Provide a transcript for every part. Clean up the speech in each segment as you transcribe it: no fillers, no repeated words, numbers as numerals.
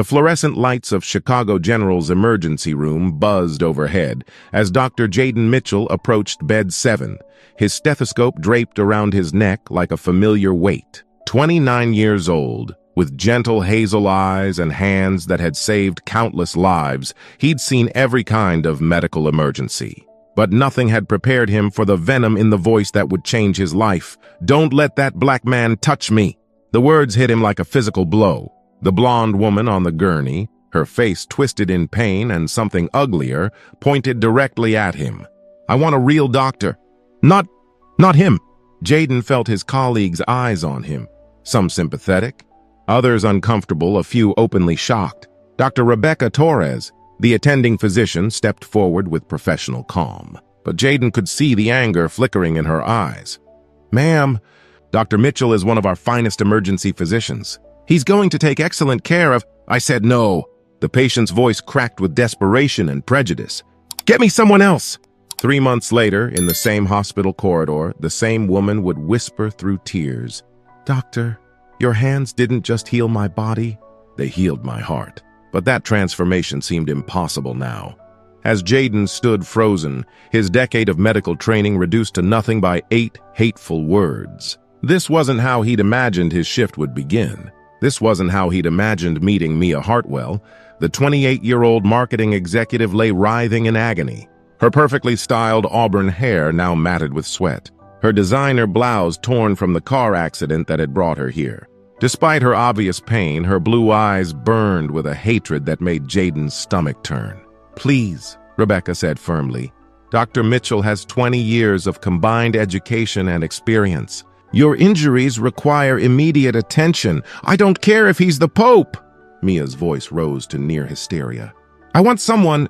The fluorescent lights of Chicago General's emergency room buzzed overhead as Dr. Jayden Mitchell approached bed 7, his stethoscope draped around his neck like a familiar weight. 29 years old, with gentle hazel eyes and hands that had saved countless lives, he'd seen every kind of medical emergency. But nothing had prepared him for the venom in the voice that would change his life. "Don't let that black man touch me." The words hit him like a physical blow. The blonde woman on the gurney, her face twisted in pain and something uglier, pointed directly at him. "I want a real doctor. Not him." Jayden felt his colleagues' eyes on him, some sympathetic, others uncomfortable, a few openly shocked. Dr. Rebecca Torres, the attending physician, stepped forward with professional calm. But Jayden could see the anger flickering in her eyes. "Ma'am, Dr. Mitchell is one of our finest emergency physicians. He's going to take excellent care of—" I said no. The patient's voice cracked with desperation and prejudice. "Get me someone else." 3 months later, in the same hospital corridor, the same woman would whisper through tears, "Doctor, your hands didn't just heal my body, they healed my heart." But that transformation seemed impossible now. As Jayden stood frozen, his decade of medical training reduced to nothing by 8 hateful words. This wasn't how he'd imagined his shift would begin. This wasn't how he'd imagined meeting Mia Hartwell. The 28-year-old marketing executive lay writhing in agony, her perfectly styled auburn hair now matted with sweat, her designer blouse torn from the car accident that had brought her here. Despite her obvious pain, her blue eyes burned with a hatred that made Jayden's stomach turn. "Please," Rebecca said firmly. "Dr. Mitchell has 20 years of combined education and experience. Your injuries require immediate attention. I don't care if he's the Pope." Mia's voice rose to near hysteria. "I want someone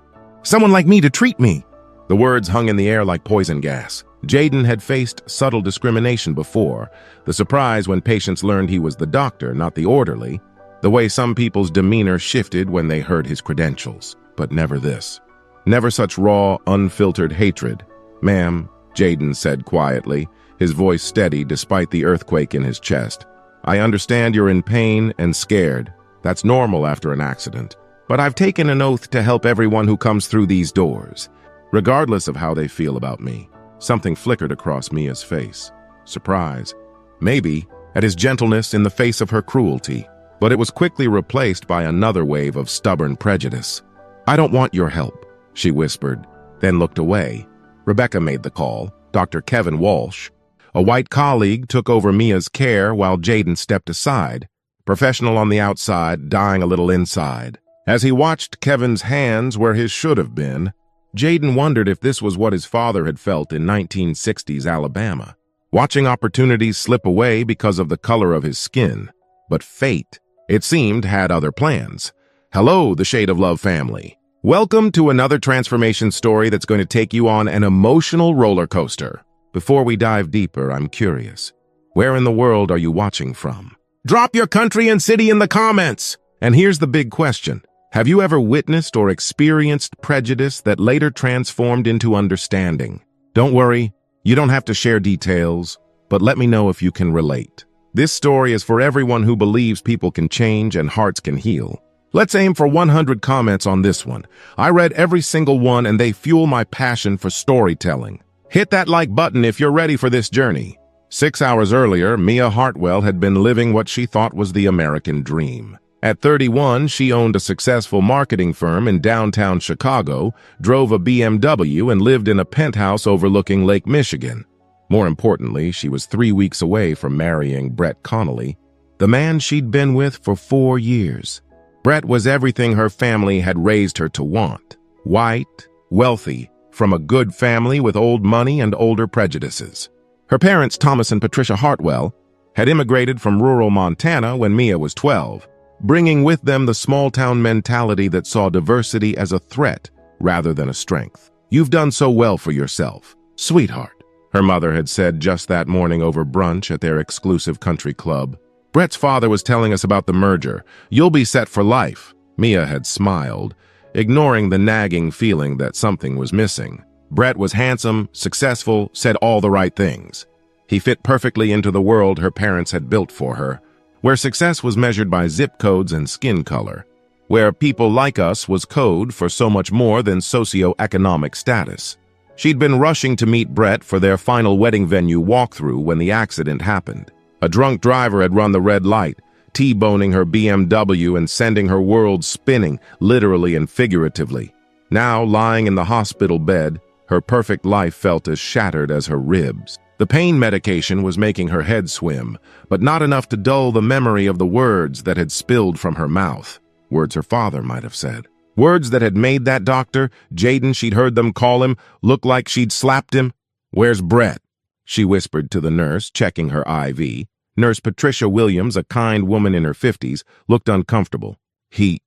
like me to treat me." The words hung in the air like poison gas. Jayden had faced subtle discrimination before, the surprise when patients learned he was the doctor, not the orderly, the way some people's demeanor shifted when they heard his credentials. But never this. Never such raw, unfiltered hatred. "Ma'am," Jayden said quietly, his voice steady despite the earthquake in his chest. "I understand you're in pain and scared. That's normal after an accident. But I've taken an oath to help everyone who comes through these doors, regardless of how they feel about me." Something flickered across Mia's face. Surprise. Maybe at his gentleness in the face of her cruelty. But it was quickly replaced by another wave of stubborn prejudice. "I don't want your help," she whispered, then looked away. Rebecca made the call. Dr. Kevin Walsh, a white colleague, took over Mia's care while Jayden stepped aside, professional on the outside, dying a little inside. As he watched Kevin's hands where his should have been, Jayden wondered if this was what his father had felt in 1960s Alabama, watching opportunities slip away because of the color of his skin. But fate, it seemed, had other plans. Hello, the Shade of Love family. Welcome to another transformation story that's going to take you on an emotional roller coaster. Before we dive deeper, I'm curious. Where in the world are you watching from? Drop your country and city in the comments! And here's the big question. Have you ever witnessed or experienced prejudice that later transformed into understanding? Don't worry, you don't have to share details, but let me know if you can relate. This story is for everyone who believes people can change and hearts can heal. Let's aim for 100 comments on this one. I read every single one and they fuel my passion for storytelling. Hit that like button if you're ready for this journey. 6 hours earlier, Mia Hartwell had been living what she thought was the American dream. At 31, she owned a successful marketing firm in downtown Chicago, drove a BMW, and lived in a penthouse overlooking Lake Michigan. More importantly, she was 3 weeks away from marrying Brett Connolly, the man she'd been with for 4 years. Brett was everything her family had raised her to want. White, wealthy, from a good family with old money and older prejudices. Her parents, Thomas and Patricia Hartwell, had immigrated from rural Montana when Mia was 12. Bringing with them the small-town mentality that saw diversity as a threat rather than a strength. "You've done so well for yourself, sweetheart," her mother had said just that morning over brunch at their exclusive country club. "Brett's father was telling us about the merger. You'll be set for life." Mia had smiled, ignoring the nagging feeling that something was missing. Brett was handsome, successful, said all the right things. He fit perfectly into the world her parents had built for her, where success was measured by zip codes and skin color. where people like us was code for so much more than socioeconomic status. She'd been rushing to meet Brett for their final wedding venue walkthrough when the accident happened. A drunk driver had run the red light, T-boning her BMW and sending her world spinning, literally and figuratively. Now, lying in the hospital bed, her perfect life felt as shattered as her ribs. The pain medication was making her head swim, but not enough to dull the memory of the words that had spilled from her mouth. Words her father might have said. Words that had made that doctor, Jayden, she'd heard them call him, look like she'd slapped him. "Where's Brett?" she whispered to the nurse, checking her IV. Nurse Patricia Williams, a kind woman in her 50s, looked uncomfortable. He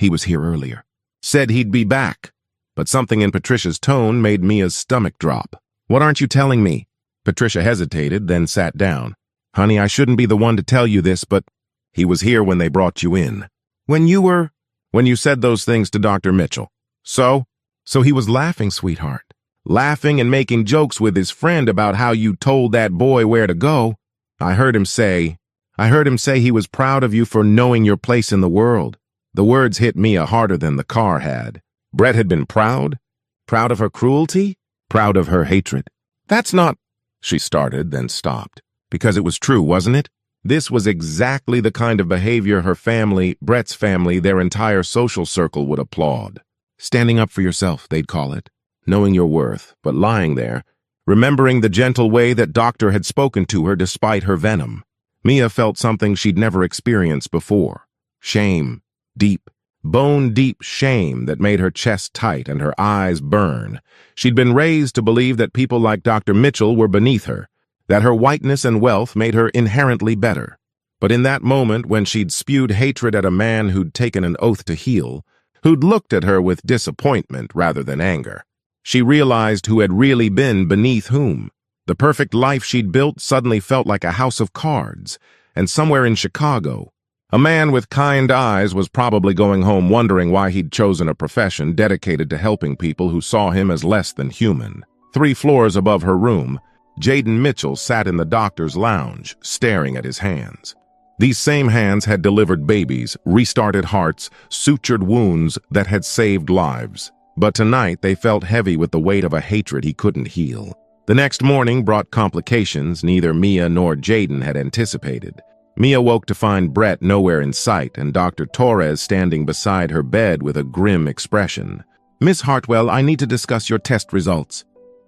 was here earlier. Said he'd be back. But something in Patricia's tone made Mia's stomach drop. "What aren't you telling me?" Patricia hesitated, then sat down. "Honey, I shouldn't be the one to tell you this, but he was here when they brought you in. When you said those things to Dr. Mitchell. So he was laughing, sweetheart. Laughing and making jokes with his friend about how you told that boy where to go. I heard him say he was proud of you for knowing your place in the world." The words hit Mia harder than the car had. Brett had been proud? Proud of her cruelty? Proud of her hatred? "That's not," she started, then stopped. Because it was true, wasn't it? This was exactly the kind of behavior her family, Brett's family, their entire social circle would applaud. Standing up for yourself, they'd call it. Knowing your worth, but lying there, remembering the gentle way that Doctor had spoken to her despite her venom. Mia felt something she'd never experienced before. Shame. Deep, bone-deep shame that made her chest tight and her eyes burn. She'd been raised to believe that people like Dr. Mitchell were beneath her, that her whiteness and wealth made her inherently better. But in that moment when she'd spewed hatred at a man who'd taken an oath to heal, who'd looked at her with disappointment rather than anger, she realized who had really been beneath whom. The perfect life she'd built suddenly felt like a house of cards, and somewhere in Chicago, a man with kind eyes was probably going home wondering why he'd chosen a profession dedicated to helping people who saw him as less than human. 3 floors above her room, Jayden Mitchell sat in the doctor's lounge, staring at his hands. These same hands had delivered babies, restarted hearts, sutured wounds that had saved lives. But tonight they felt heavy with the weight of a hatred he couldn't heal. The next morning brought complications neither Mia nor Jayden had anticipated. Mia woke to find Brett nowhere in sight and Dr. Torres standing beside her bed with a grim expression. "Miss Hartwell, I need to discuss your test results.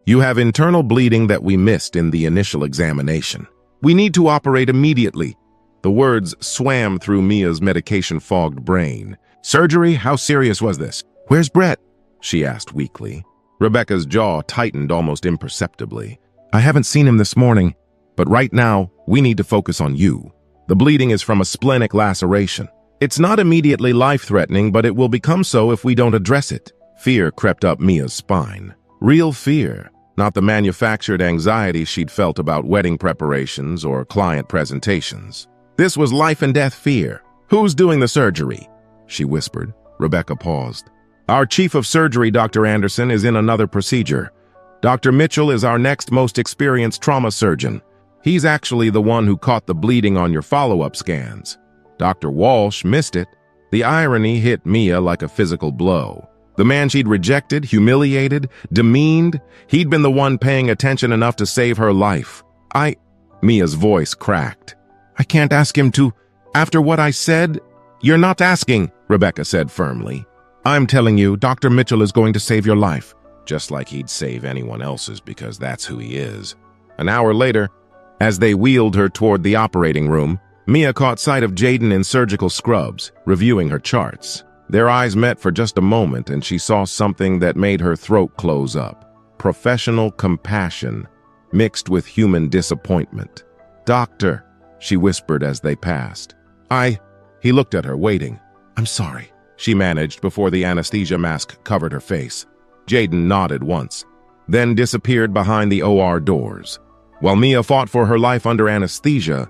You have internal bleeding that we missed in the initial examination. We need to operate immediately." The words swam through Mia's medication-fogged brain. "Surgery? How serious was this? Where's Brett?" she asked weakly. Rebecca's jaw tightened almost imperceptibly. "I haven't seen him this morning, but right now, we need to focus on you. The bleeding is from a splenic laceration. It's not immediately life-threatening, but it will become so if we don't address it." Fear crept up Mia's spine. Real fear, not the manufactured anxiety she'd felt about wedding preparations or client presentations. This was life-and-death fear. "Who's doing the surgery?" she whispered. Rebecca paused. "Our chief of surgery, Dr. Anderson, is in another procedure. Dr. Mitchell is our next most experienced trauma surgeon. He's actually the one who caught the bleeding on your follow-up scans. Dr. Walsh missed it." The irony hit Mia like a physical blow. The man she'd rejected, humiliated, demeaned, he'd been the one paying attention enough to save her life. Mia's voice cracked. "I can't ask him to, after what I said." "You're not asking," Rebecca said firmly. "I'm telling you, Dr. Mitchell is going to save your life." Just like he'd save anyone else's because that's who he is. An hour later, as they wheeled her toward the operating room, Mia caught sight of Jayden in surgical scrubs, reviewing her charts. Their eyes met for just a moment, and she saw something that made her throat close up. Professional compassion, mixed with human disappointment. "Doctor," she whispered as they passed. He looked at her, waiting. "I'm sorry," she managed before the anesthesia mask covered her face. Jayden nodded once, then disappeared behind the OR doors. While Mia fought for her life under anesthesia,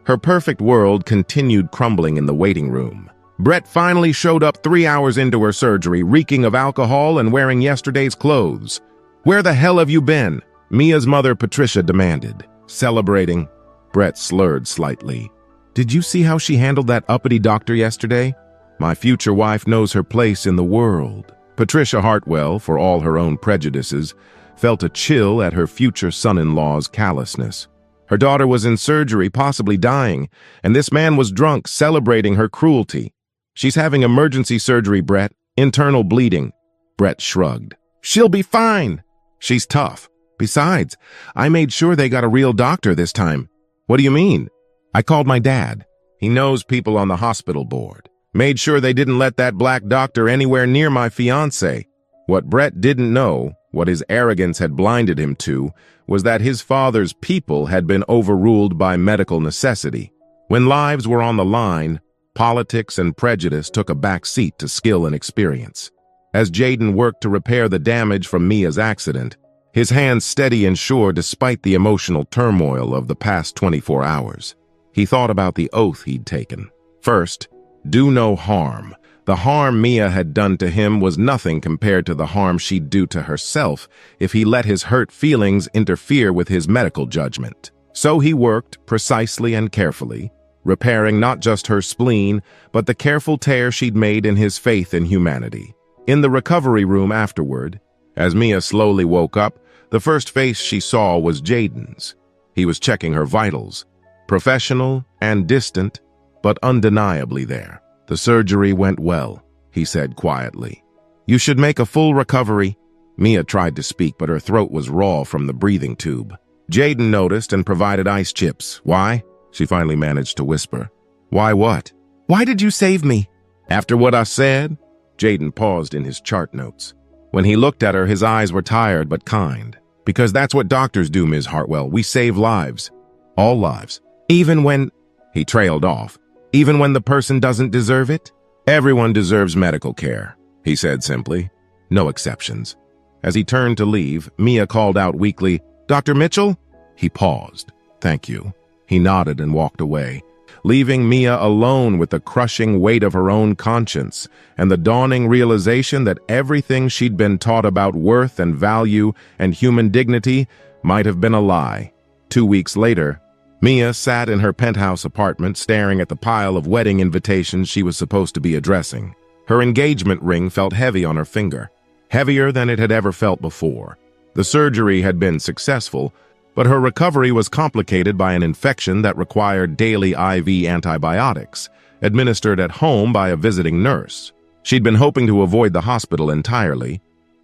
her perfect world continued crumbling in the waiting room. Brett finally showed up 3 hours into her surgery, reeking of alcohol and wearing yesterday's clothes. "Where the hell have you been?" Mia's mother, Patricia, demanded. Celebrating, Brett slurred slightly. "Did you see how she handled that uppity doctor yesterday? My future wife knows her place in the world. Patricia Hartwell, for all her own prejudices, felt a chill at her future son-in-law's callousness. Her daughter was in surgery, possibly dying, and this man was drunk, celebrating her cruelty. She's having emergency surgery, Brett. Internal bleeding. Brett shrugged. She'll be fine. She's tough. Besides, I made sure they got a real doctor this time. What do you mean? I called my dad. He knows people on the hospital board. Made sure they didn't let that black doctor anywhere near my fiancée. What Brett didn't know, what his arrogance had blinded him to, was that his father's people had been overruled by medical necessity. When lives were on the line, politics and prejudice took a back seat to skill and experience. As Jayden worked to repair the damage from Mia's accident, his hands steady and sure despite the emotional turmoil of the past 24 hours. He thought about the oath he'd taken. First, do no harm. The harm Mia had done to him was nothing compared to the harm she'd do to herself if he let his hurt feelings interfere with his medical judgment. So he worked precisely and carefully, repairing not just her spleen, but the careful tear she'd made in his faith in humanity. In the recovery room afterward, as Mia slowly woke up, the first face she saw was Jayden's. He was checking her vitals, professional and distant, but undeniably there. The surgery went well, he said quietly. You should make a full recovery. Mia tried to speak, but her throat was raw from the breathing tube. Jayden noticed and provided ice chips. Why? She finally managed to whisper. Why what? Why did you save me? After what I said? Jayden paused in his chart notes. When he looked at her, his eyes were tired but kind. Because that's what doctors do, Ms. Hartwell. We save lives. All lives. Even when... He trailed off. Even when the person doesn't deserve it? Everyone deserves medical care, he said simply. No exceptions. As he turned to leave, Mia called out weakly, Dr. Mitchell? He paused. Thank you. He nodded and walked away, leaving Mia alone with the crushing weight of her own conscience and the dawning realization that everything she'd been taught about worth and value and human dignity might have been a lie. 2 weeks later, Mia sat in her penthouse apartment staring at the pile of wedding invitations she was supposed to be addressing. Her engagement ring felt heavy on her finger, heavier than it had ever felt before. The surgery had been successful, but her recovery was complicated by an infection that required daily IV antibiotics, administered at home by a visiting nurse. She'd been hoping to avoid the hospital entirely,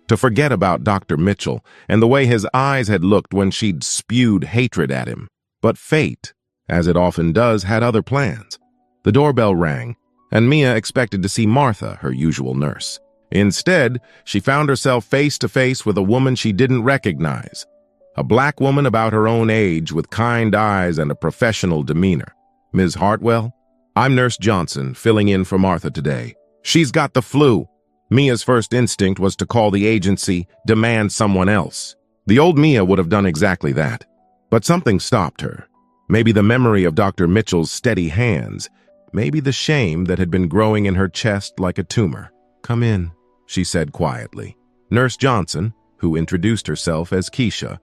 to forget about Dr. Mitchell and the way his eyes had looked when she'd spewed hatred at him. But fate, as it often does, had other plans. The doorbell rang, and Mia expected to see Martha, her usual nurse. Instead, she found herself face to face with a woman she didn't recognize. A black woman about her own age with kind eyes and a professional demeanor. Ms. Hartwell? I'm Nurse Johnson, filling in for Martha today. She's got the flu. Mia's first instinct was to call the agency, demand someone else. The old Mia would have done exactly that. But something stopped her. Maybe the memory of Dr. Mitchell's steady hands. Maybe the shame that had been growing in her chest like a tumor. Come in, she said quietly. Nurse Johnson, who introduced herself as Keisha,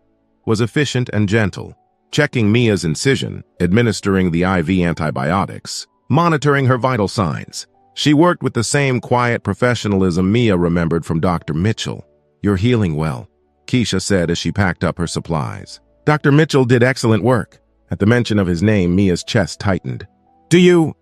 was efficient and gentle, checking Mia's incision, administering the IV antibiotics, monitoring her vital signs. She worked with the same quiet professionalism Mia remembered from Dr. Mitchell. You're healing well, Keisha said as she packed up her supplies. Dr. Mitchell did excellent work. At the mention of his name, Mia's chest tightened. Do you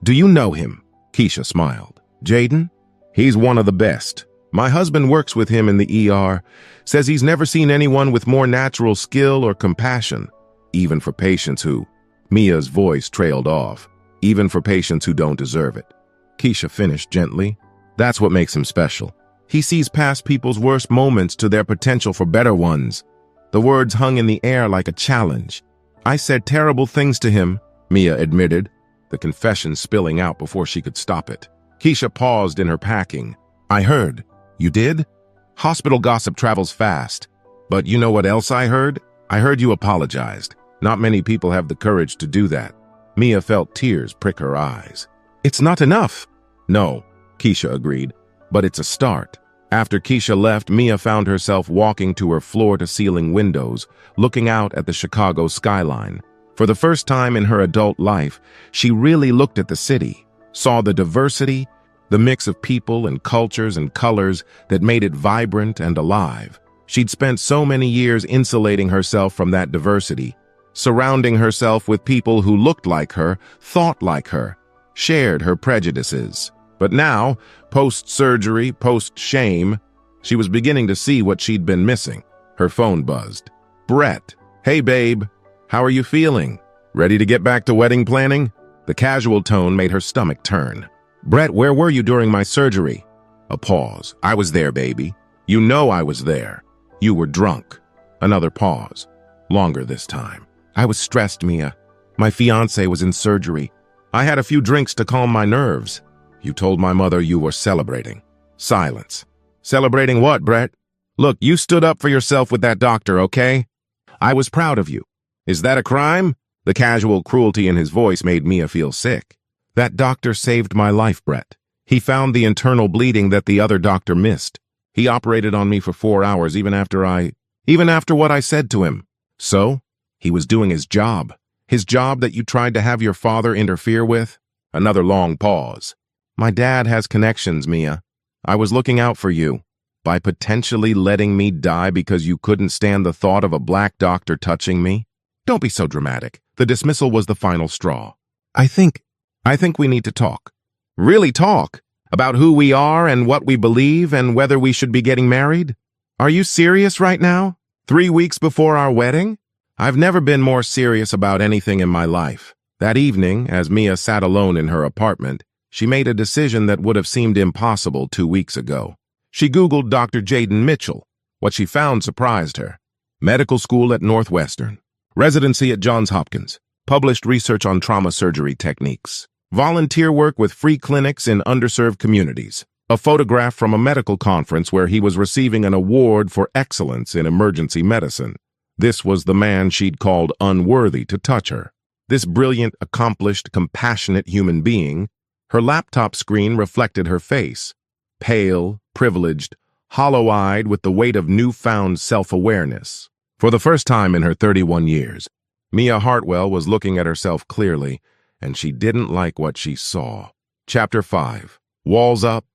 know him? Keisha smiled. Jayden? He's one of the best. My husband works with him in the ER, says he's never seen anyone with more natural skill or compassion, even for patients who... Mia's voice trailed off. Even for patients who don't deserve it. Keisha finished gently. That's what makes him special. He sees past people's worst moments to their potential for better ones. The words hung in the air like a challenge. I said terrible things to him, Mia admitted, the confession spilling out before she could stop it. Keisha paused in her packing. I heard. You did? Hospital gossip travels fast. But you know what else I heard? I heard you apologized. Not many people have the courage to do that. Mia felt tears prick her eyes. It's not enough. No, Keisha agreed, but it's a start. After Keisha left, Mia found herself walking to her floor-to-ceiling windows, looking out at the Chicago skyline. For the first time in her adult life, she really looked at the city, saw the diversity, the mix of people and cultures and colors that made it vibrant and alive. She'd spent so many years insulating herself from that diversity, surrounding herself with people who looked like her, thought like her, shared her prejudices. But now, post-surgery, post-shame, she was beginning to see what she'd been missing. Her phone buzzed. "Brett, hey babe, how are you feeling? Ready to get back to wedding planning?" The casual tone made her stomach turn. "Brett, where were you during my surgery?" A pause. "I was there, baby. You know I was there. You were drunk." Another pause. Longer this time. "I was stressed, Mia. My fiancé was in surgery. I had a few drinks to calm my nerves." "You told my mother you were celebrating." Silence. "Celebrating what, Brett? Look, you stood up for yourself with that doctor, okay? I was proud of you. Is that a crime?" The casual cruelty in his voice made Mia feel sick. "That doctor saved my life, Brett. He found the internal bleeding that the other doctor missed. He operated on me for 4 hours even after what I said to him. So, he was doing his job that you tried to have your father interfere with." Another long pause. "My dad has connections, Mia. I was looking out for you by potentially letting me die because you couldn't stand the thought of a black doctor touching me." "Don't be so dramatic." The dismissal was the final straw. I think we need to talk. Really talk? About who we are and what we believe and whether we should be getting married? Are you serious right now? 3 weeks before our wedding? I've never been more serious about anything in my life. That evening, as Mia sat alone in her apartment, she made a decision that would have seemed impossible 2 weeks ago. She Googled Dr. Jayden Mitchell. What she found surprised her. Medical school at Northwestern. Residency at Johns Hopkins. Published research on trauma surgery techniques. Volunteer work with free clinics in underserved communities. A photograph from a medical conference where he was receiving an award for excellence in emergency medicine. This was the man she'd called unworthy to touch her. This brilliant, accomplished, compassionate human being. Her laptop screen reflected her face. Pale, privileged, hollow-eyed with the weight of newfound self-awareness. For the first time in her 31 years, Mia Hartwell was looking at herself clearly, and she didn't like what she saw. Chapter 5. Walls up.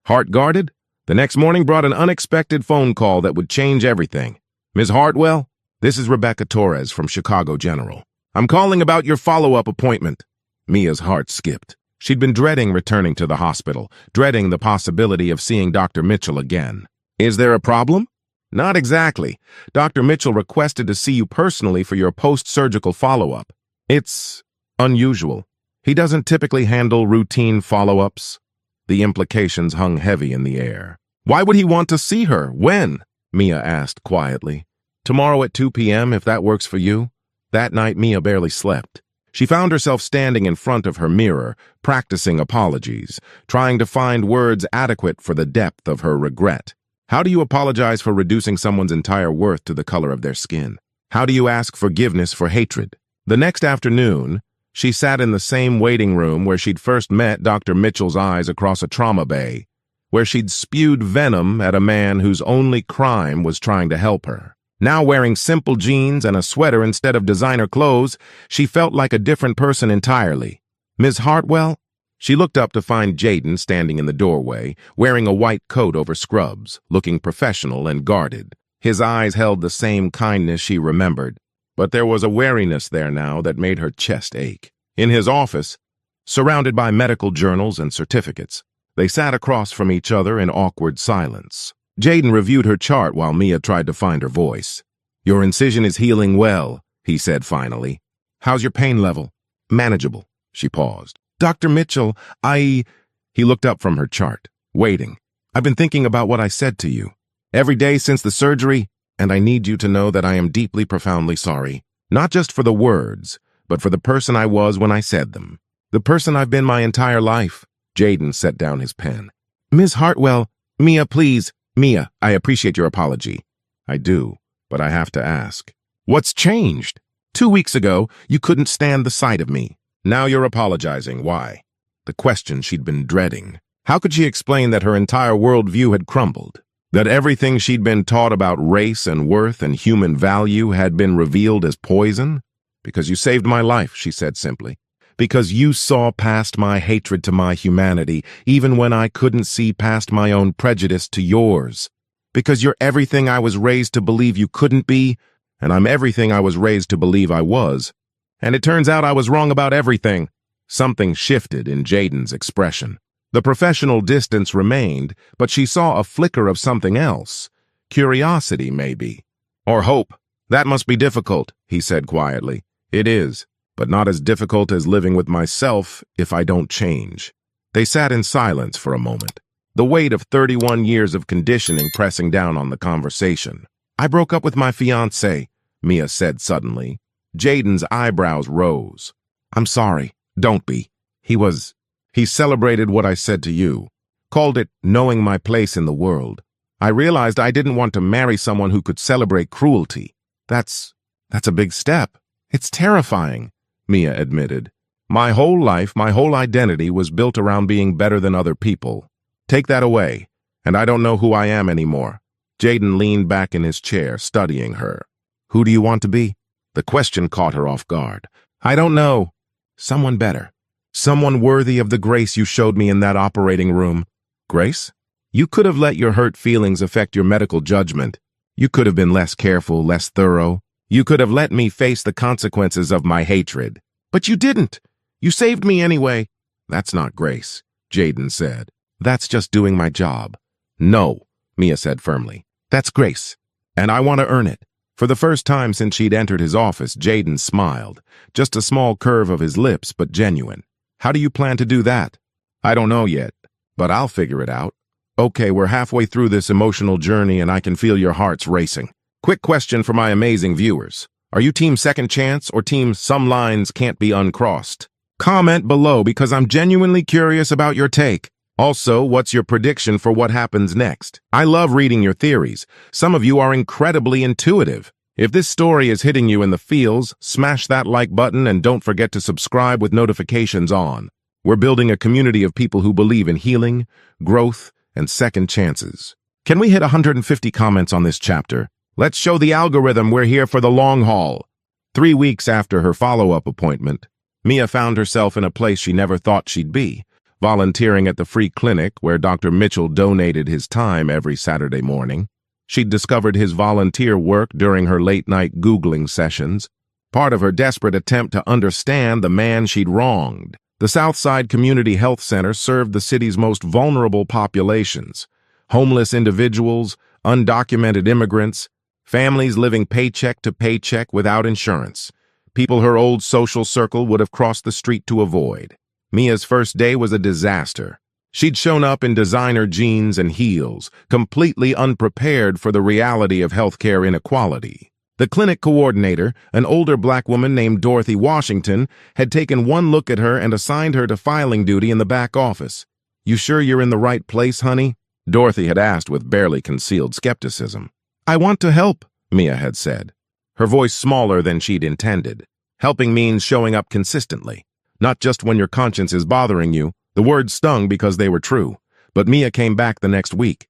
Heart guarded? The next morning brought an unexpected phone call that would change everything. "Ms. Hartwell, this is Rebecca Torres from Chicago General. I'm calling about your follow-up appointment." Mia's heart skipped. She'd been dreading returning to the hospital, dreading the possibility of seeing Dr. Mitchell again. "Is there a problem?" "Not exactly. Dr. Mitchell requested to see you personally for your post-surgical follow-up. It's unusual. He doesn't typically handle routine follow-ups." The implications hung heavy in the air. "Why would he want to see her? When?" Mia asked quietly. "Tomorrow at 2 p.m., if that works for you." That night, Mia barely slept. She found herself standing in front of her mirror, practicing apologies, trying to find words adequate for the depth of her regret. How do you apologize for reducing someone's entire worth to the color of their skin? How do you ask forgiveness for hatred? The next afternoon, she sat in the same waiting room where she'd first met Dr. Mitchell's eyes across a trauma bay, where she'd spewed venom at a man whose only crime was trying to help her. Now wearing simple jeans and a sweater instead of designer clothes, she felt like a different person entirely. "Ms. Hartwell?" She looked up to find Jayden standing in the doorway, wearing a white coat over scrubs, looking professional and guarded. His eyes held the same kindness she remembered, but there was a wariness there now that made her chest ache. In his office, surrounded by medical journals and certificates, they sat across from each other in awkward silence. Jayden reviewed her chart while Mia tried to find her voice. "Your incision is healing well," he said finally. "How's your pain level?" "Manageable." She paused. "Dr. Mitchell, He looked up from her chart, waiting. "I've been thinking about what I said to you. Every day since the surgery, and I need you to know that I am deeply, profoundly sorry. Not just for the words, but for the person I was when I said them. The person I've been my entire life." Jayden set down his pen. "Ms. Hartwell, Mia, please. Mia, I appreciate your apology." "I do, but I have to ask. What's changed? 2 weeks ago, you couldn't stand the sight of me. Now you're apologizing. Why?" The question she'd been dreading. How could she explain that her entire worldview had crumbled? That everything she'd been taught about race and worth and human value had been revealed as poison? "Because you saved my life," she said simply. Because you saw past my hatred to my humanity, even when I couldn't see past my own prejudice to yours. Because you're everything I was raised to believe you couldn't be, and I'm everything I was raised to believe I was. And it turns out I was wrong about everything. Something shifted in Jayden's expression. The professional distance remained, but she saw a flicker of something else. Curiosity, maybe. Or hope. That must be difficult, he said quietly. It is, but not as difficult as living with myself if I don't change. They sat in silence for a moment, the weight of 31 years of conditioning pressing down on the conversation. I broke up with my fiancé, Mia said suddenly. Jayden's eyebrows rose. I'm sorry. Don't be. He celebrated what I said to you, called it knowing my place in the world. I realized I didn't want to marry someone who could celebrate cruelty. That's a big step. It's terrifying, Mia admitted. My whole life, my whole identity was built around being better than other people. Take that away, and I don't know who I am anymore. Jayden leaned back in his chair, studying her. Who do you want to be? The question caught her off guard. I don't know. Someone better. Someone worthy of the grace you showed me in that operating room. Grace? You could have let your hurt feelings affect your medical judgment. You could have been less careful, less thorough. You could have let me face the consequences of my hatred. But you didn't. You saved me anyway. That's not grace, Jayden said. That's just doing my job. No, Mia said firmly. That's grace. And I want to earn it. For the first time since she'd entered his office, Jayden smiled. Just a small curve of his lips, but genuine. How do you plan to do that? I don't know yet, but I'll figure it out. Okay, we're halfway through this emotional journey and I can feel your hearts racing. Quick question for my amazing viewers. Are you team second chance or team some lines can't be uncrossed? Comment below because I'm genuinely curious about your take. Also, what's your prediction for what happens next? I love reading your theories. Some of you are incredibly intuitive. If this story is hitting you in the feels, smash that like button and don't forget to subscribe with notifications on. We're building a community of people who believe in healing, growth, and second chances. Can we hit 150 comments on this chapter? Let's show the algorithm we're here for the long haul. 3 weeks after her follow-up appointment, Mia found herself in a place she never thought she'd be, volunteering at the free clinic where Dr. Mitchell donated his time every Saturday morning. She'd discovered his volunteer work during her late-night Googling sessions, part of her desperate attempt to understand the man she'd wronged. The Southside Community Health Center served the city's most vulnerable populations: homeless individuals, undocumented immigrants, families living paycheck to paycheck without insurance, people her old social circle would have crossed the street to avoid. Mia's first day was a disaster. She'd shown up in designer jeans and heels, completely unprepared for the reality of healthcare inequality. The clinic coordinator, an older black woman named Dorothy Washington, had taken one look at her and assigned her to filing duty in the back office. "You sure you're in the right place, honey?" Dorothy had asked with barely concealed skepticism. "I want to help," Mia had said, her voice smaller than she'd intended. Helping means showing up consistently, not just when your conscience is bothering you. The words stung because they were true, but Mia came back the next week.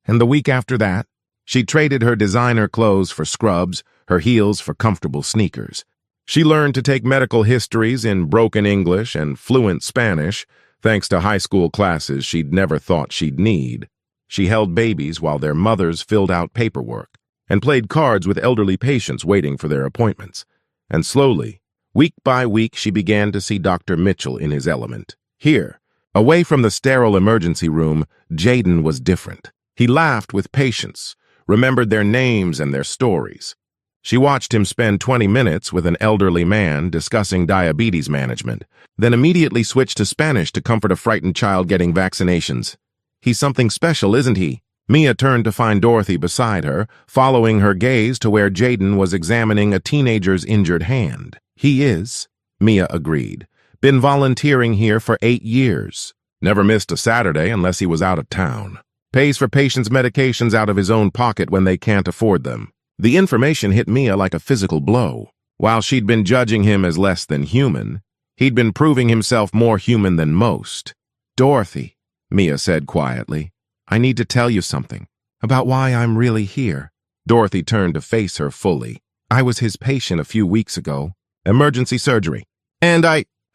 And the week after that, she traded her designer clothes for scrubs, her heels for comfortable sneakers. She learned to take medical histories in broken English and fluent Spanish, thanks to high school classes she'd never thought she'd need. She held babies while their mothers filled out paperwork, and played cards with elderly patients waiting for their appointments. And slowly, week by week, she began to see Dr. Mitchell in his element. Here, away from the sterile emergency room, Jayden was different. He laughed with patients, remembered their names and their stories. She watched him spend 20 minutes with an elderly man discussing diabetes management, then immediately switched to Spanish to comfort a frightened child getting vaccinations. "He's something special, isn't he?" Mia turned to find Dorothy beside her, following her gaze to where Jayden was examining a teenager's injured hand. "He is," Mia agreed. "Been volunteering here for 8 years. Never missed a Saturday unless he was out of town. Pays for patients' medications out of his own pocket when they can't afford them." The information hit Mia like a physical blow. While she'd been judging him as less than human, he'd been proving himself more human than most. "Dorothy," Mia said quietly, "I need to tell you something about why I'm really here." Dorothy turned to face her fully. "I was his patient a few weeks ago. Emergency surgery. And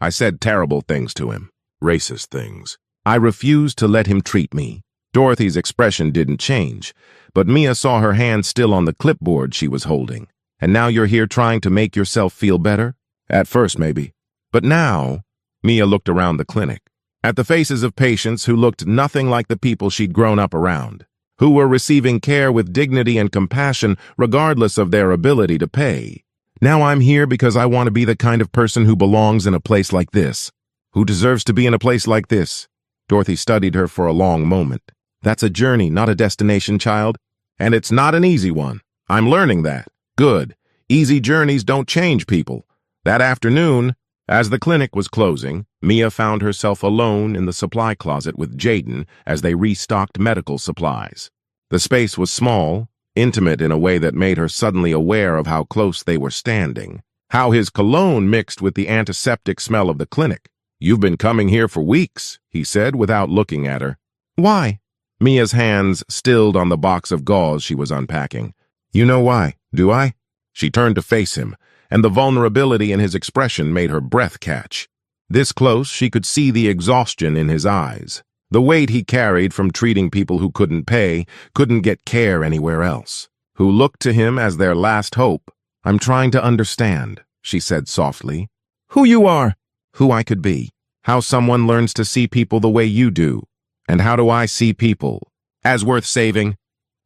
I said terrible things to him. Racist things. I refused to let him treat me. Dorothy's expression didn't change, but Mia saw her hand still on the clipboard she was holding. And now you're here trying to make yourself feel better? At first, maybe. But now, Mia looked around the clinic, at the faces of patients who looked nothing like the people she'd grown up around, who were receiving care with dignity and compassion regardless of their ability to pay. Now I'm here because I want to be the kind of person who belongs in a place like this, who deserves to be in a place like this. Dorothy studied her for a long moment. That's a journey, not a destination, child. And it's not an easy one. I'm learning that. Good. Easy journeys don't change people. That afternoon, as the clinic was closing, Mia found herself alone in the supply closet with Jayden as they restocked medical supplies. The space was small, intimate in a way that made her suddenly aware of how close they were standing, how his cologne mixed with the antiseptic smell of the clinic. "You've been coming here for weeks," he said without looking at her. "Why?" Mia's hands stilled on the box of gauze she was unpacking. "You know why, do I?" She turned to face him, and the vulnerability in his expression made her breath catch. This close, she could see the exhaustion in his eyes, the weight he carried from treating people who couldn't pay, couldn't get care anywhere else, who looked to him as their last hope. "I'm trying to understand," she said softly. "Who you are?" "Who I could be. How someone learns to see people the way you do. And how do I see people? As worth saving?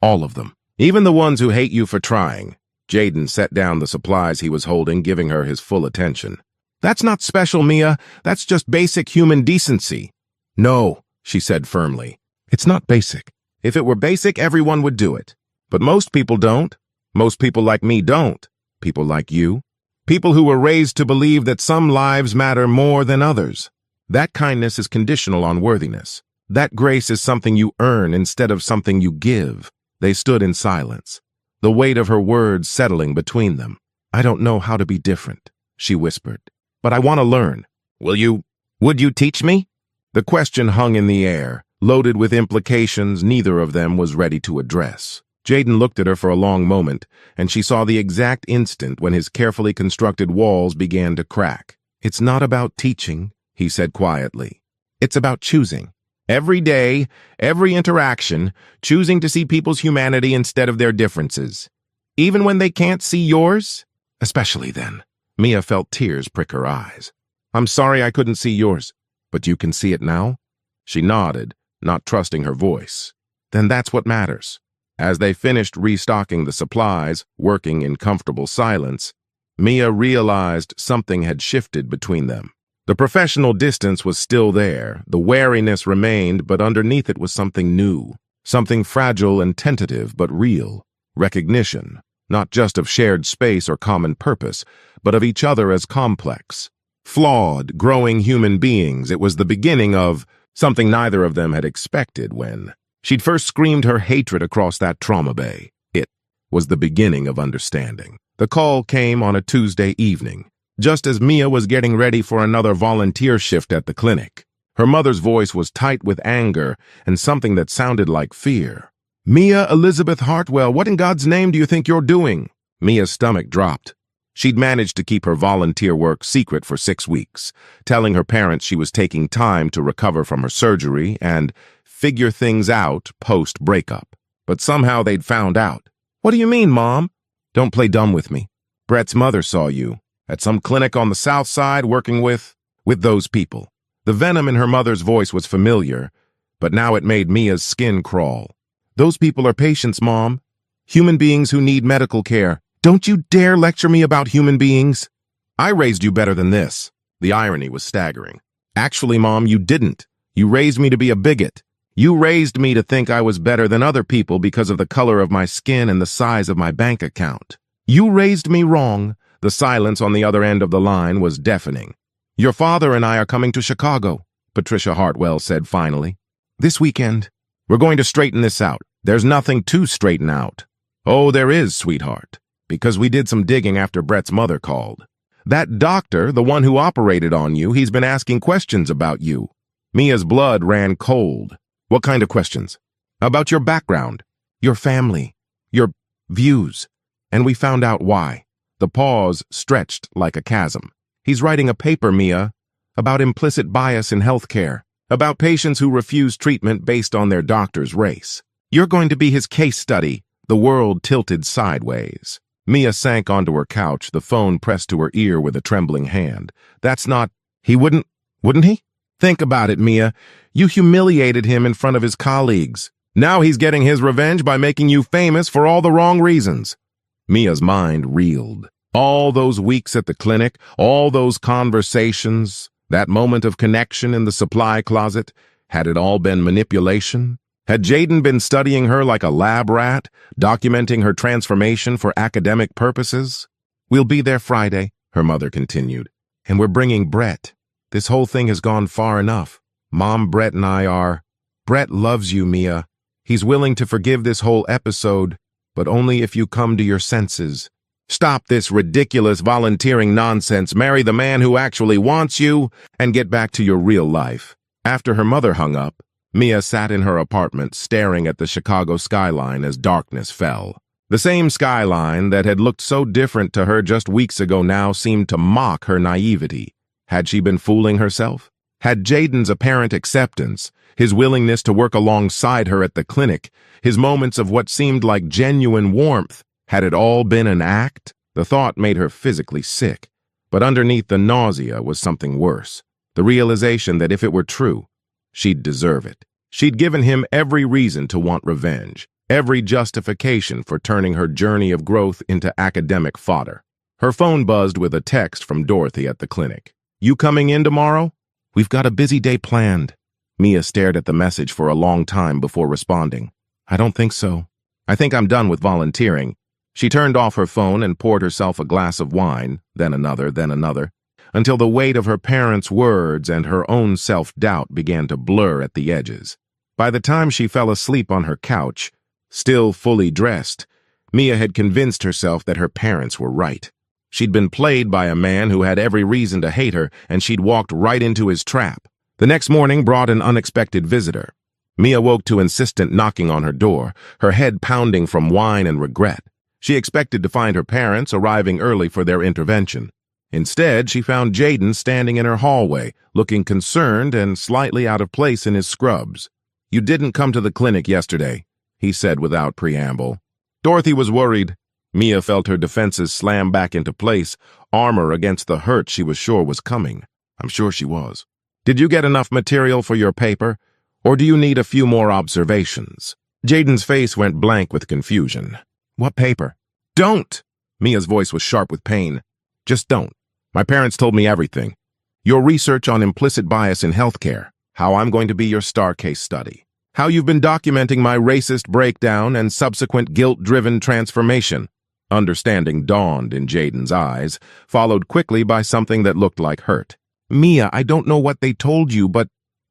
All of them. Even the ones who hate you for trying." Jayden set down the supplies he was holding, giving her his full attention. "That's not special, Mia. That's just basic human decency." "No," she said firmly. "It's not basic. If it were basic, everyone would do it. But most people don't. Most people like me don't. People like you. People who were raised to believe that some lives matter more than others. That kindness is conditional on worthiness. That grace is something you earn instead of something you give." They stood in silence, the weight of her words settling between them. "I don't know how to be different," she whispered, "but I want to learn. Would you teach me?" The question hung in the air, loaded with implications neither of them was ready to address. Jayden looked at her for a long moment, and she saw the exact instant when his carefully constructed walls began to crack. "It's not about teaching," he said quietly. "It's about choosing. Every day, every interaction, choosing to see people's humanity instead of their differences. Even when they can't see yours? Especially then." Mia felt tears prick her eyes. "I'm sorry I couldn't see yours, but you can see it now?" She nodded, not trusting her voice. "Then that's what matters." As they finished restocking the supplies, working in comfortable silence, Mia realized something had shifted between them. The professional distance was still there, the wariness remained, but underneath it was something new, something fragile and tentative but real. Recognition, not just of shared space or common purpose, but of each other as complex, flawed, growing human beings. It was the beginning of something neither of them had expected when she'd first screamed her hatred across that trauma bay. It was the beginning of understanding. The call came on a Tuesday evening, just as Mia was getting ready for another volunteer shift at the clinic. Her mother's voice was tight with anger and something that sounded like fear. "Mia Elizabeth Hartwell, what in God's name do you think you're doing?" Mia's stomach dropped. She'd managed to keep her volunteer work secret for 6 weeks, telling her parents she was taking time to recover from her surgery and figure things out post-breakup. But somehow they'd found out. "What do you mean, Mom?" "Don't play dumb with me. Brett's mother saw you at some clinic on the South Side working with those people." The venom in her mother's voice was familiar, but now it made Mia's skin crawl. "Those people are patients, Mom. Human beings who need medical care. Don't you dare lecture me about human beings. I raised you better than this." The irony was staggering. "Actually, Mom, you didn't. You raised me to be a bigot. You raised me to think I was better than other people because of the color of my skin and the size of my bank account. You raised me wrong." The silence on the other end of the line was deafening. "Your father and I are coming to Chicago," Patricia Hartwell said finally. "This weekend. We're going to straighten this out. There's nothing to straighten out." "Oh, there is, sweetheart, because we did some digging after Brett's mother called. That doctor, the one who operated on you, he's been asking questions about you." Mia's blood ran cold. "What kind of questions?" "About your background, your family, your views." And we found out why. The pause stretched like a chasm. "He's writing a paper, Mia, about implicit bias in healthcare, about patients who refuse treatment based on their doctor's race. You're going to be his case study. The world tilted sideways. Mia sank onto her couch, the phone pressed to her ear with a trembling hand. That's not... He wouldn't he? Think about it, Mia. You humiliated him in front of his colleagues. Now he's getting his revenge by making you famous for all the wrong reasons. Mia's mind reeled. All those weeks at the clinic, all those conversations, that moment of connection in the supply closet, had it all been manipulation? Had Jayden been studying her like a lab rat, documenting her transformation for academic purposes? We'll be there Friday, her mother continued. And we're bringing Brett. This whole thing has gone far enough. Mom, Brett, and I are... Brett loves you, Mia. He's willing to forgive this whole episode, but only if you come to your senses. Stop this ridiculous volunteering nonsense, marry the man who actually wants you, and get back to your real life. After her mother hung up, Mia sat in her apartment staring at the Chicago skyline as darkness fell. The same skyline that had looked so different to her just weeks ago now seemed to mock her naivety. Had she been fooling herself? Had Jayden's apparent acceptance, his willingness to work alongside her at the clinic, his moments of what seemed like genuine warmth, had it all been an act? The thought made her physically sick. But underneath the nausea was something worse. The realization that if it were true, she'd deserve it. She'd given him every reason to want revenge, every justification for turning her journey of growth into academic fodder. Her phone buzzed with a text from Dorothy at the clinic. You coming in tomorrow? We've got a busy day planned. Mia stared at the message for a long time before responding. I don't think so. I think I'm done with volunteering. She turned off her phone and poured herself a glass of wine, then another, until the weight of her parents' words and her own self-doubt began to blur at the edges. By the time she fell asleep on her couch, still fully dressed, Mia had convinced herself that her parents were right. She'd been played by a man who had every reason to hate her, and she'd walked right into his trap. The next morning brought an unexpected visitor. Mia woke to insistent knocking on her door, her head pounding from wine and regret. She expected to find her parents arriving early for their intervention. Instead, she found Jayden standing in her hallway, looking concerned and slightly out of place in his scrubs. You didn't come to the clinic yesterday, he said without preamble. Dorothy was worried. Mia felt her defenses slam back into place, armor against the hurt she was sure was coming. I'm sure she was. Did you get enough material for your paper, or do you need a few more observations? Jayden's face went blank with confusion. What paper? Don't! Mia's voice was sharp with pain. Just don't. My parents told me everything. Your research on implicit bias in healthcare, how I'm going to be your star case study, how you've been documenting my racist breakdown and subsequent guilt-driven transformation. Understanding dawned in Jayden's eyes, followed quickly by something that looked like hurt. Mia, I don't know what they told you, but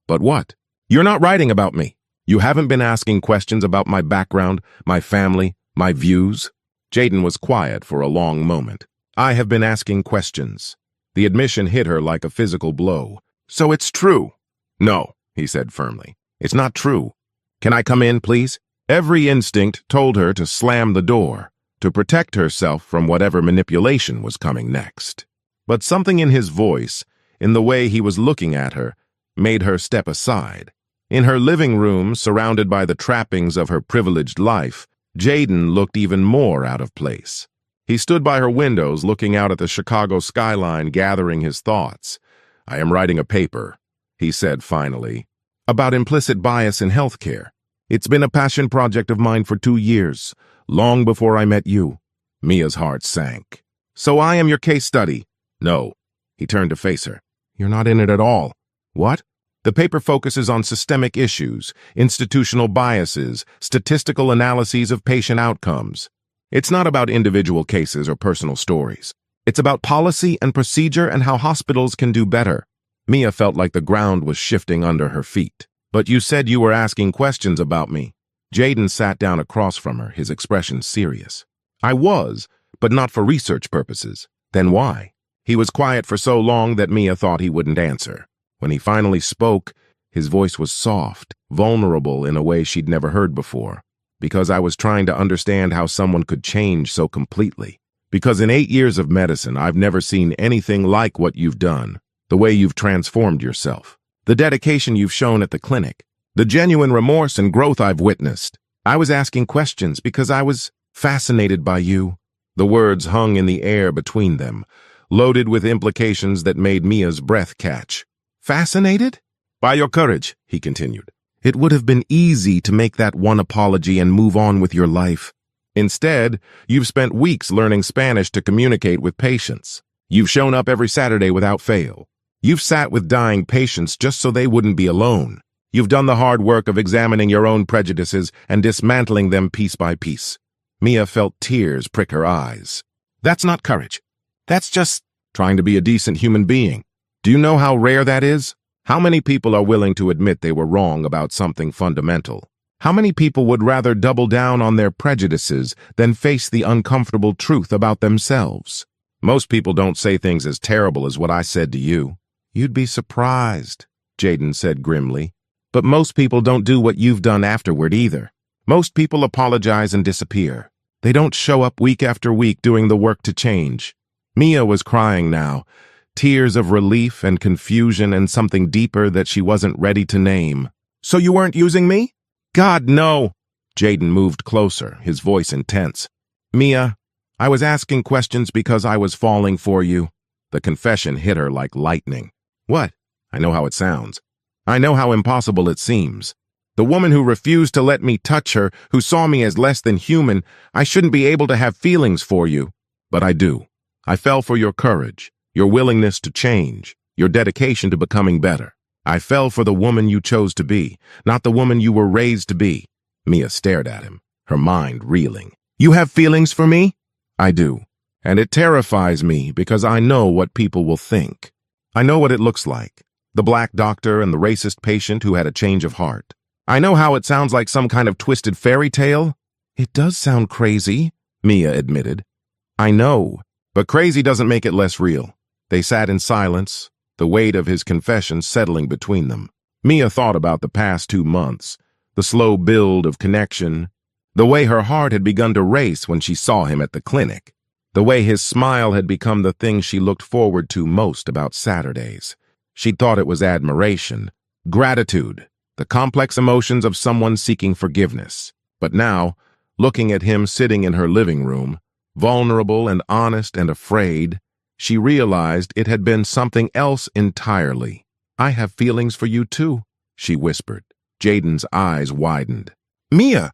what? You're not writing about me. You haven't been asking questions about my background, my family, my views. Jayden was quiet for a long moment. I have been asking questions. The admission hit her like a physical blow. So it's true. No, he said firmly. It's not true. Can I come in, please? Every instinct told her to slam the door, to protect herself from whatever manipulation was coming next. But something in his voice, in the way he was looking at her, made her step aside. In her living room, surrounded by the trappings of her privileged life, Jayden looked even more out of place. He stood by her windows, looking out at the Chicago skyline, gathering his thoughts. I am writing a paper, he said finally, about implicit bias in healthcare. It's been a passion project of mine for 2 years, long before I met you. Mia's heart sank. So I am your case study? No. He turned to face her. You're not in it at all. What? The paper focuses on systemic issues, institutional biases, statistical analyses of patient outcomes. It's not about individual cases or personal stories. It's about policy and procedure and how hospitals can do better. Mia felt like the ground was shifting under her feet. But you said you were asking questions about me. Jayden sat down across from her, his expression serious. I was, but not for research purposes. Then why? He was quiet for so long that Mia thought he wouldn't answer. When he finally spoke, his voice was soft, vulnerable in a way she'd never heard before. Because I was trying to understand how someone could change so completely. Because in 8 years of medicine, I've never seen anything like what you've done. the way you've transformed yourself, the dedication you've shown at the clinic, the genuine remorse and growth I've witnessed. I was asking questions because I was fascinated by you." The words hung in the air between them, loaded with implications that made Mia's breath catch. "Fascinated?" "By your courage," he continued. "It would have been easy to make that one apology and move on with your life. Instead, you've spent weeks learning Spanish to communicate with patients. You've shown up every Saturday without fail. You've sat with dying patients just so they wouldn't be alone. You've done the hard work of examining your own prejudices and dismantling them piece by piece." Mia felt tears prick her eyes. "That's not courage. That's just trying to be a decent human being. Do you know how rare that is? How many people are willing to admit they were wrong about something fundamental? How many people would rather double down on their prejudices than face the uncomfortable truth about themselves? Most people don't say things as terrible as what I said to you." "You'd be surprised," Jayden said grimly. "But most people don't do what you've done afterward either. Most people apologize and disappear. They don't show up week after week doing the work to change." Mia was crying now, tears of relief and confusion and something deeper that she wasn't ready to name. "So you weren't using me?" "God, no!" Jayden moved closer, his voice intense. "Mia, I was asking questions because I was falling for you." The confession hit her like lightning. "What?" "I know how it sounds. I know how impossible it seems. The woman who refused to let me touch her, who saw me as less than human, I shouldn't be able to have feelings for you. But I do. I fell for your courage, your willingness to change, your dedication to becoming better. I fell for the woman you chose to be, not the woman you were raised to be." Mia stared at him, her mind reeling. "You have feelings for me?" "I do. And it terrifies me because I know what people will think. I know what it looks like. The black doctor and the racist patient who had a change of heart. I know how it sounds like some kind of twisted fairy tale." "It does sound crazy," Mia admitted. "I know, but crazy doesn't make it less real." They sat in silence, the weight of his confession settling between them. Mia thought about the past 2 months, the slow build of connection, the way her heart had begun to race when she saw him at the clinic, the way his smile had become the thing she looked forward to most about Saturdays. She'd thought it was admiration, gratitude, the complex emotions of someone seeking forgiveness. But now, looking at him sitting in her living room, vulnerable and honest and afraid, she realized it had been something else entirely. "I have feelings for you too," she whispered. Jayden's eyes widened. "Mia,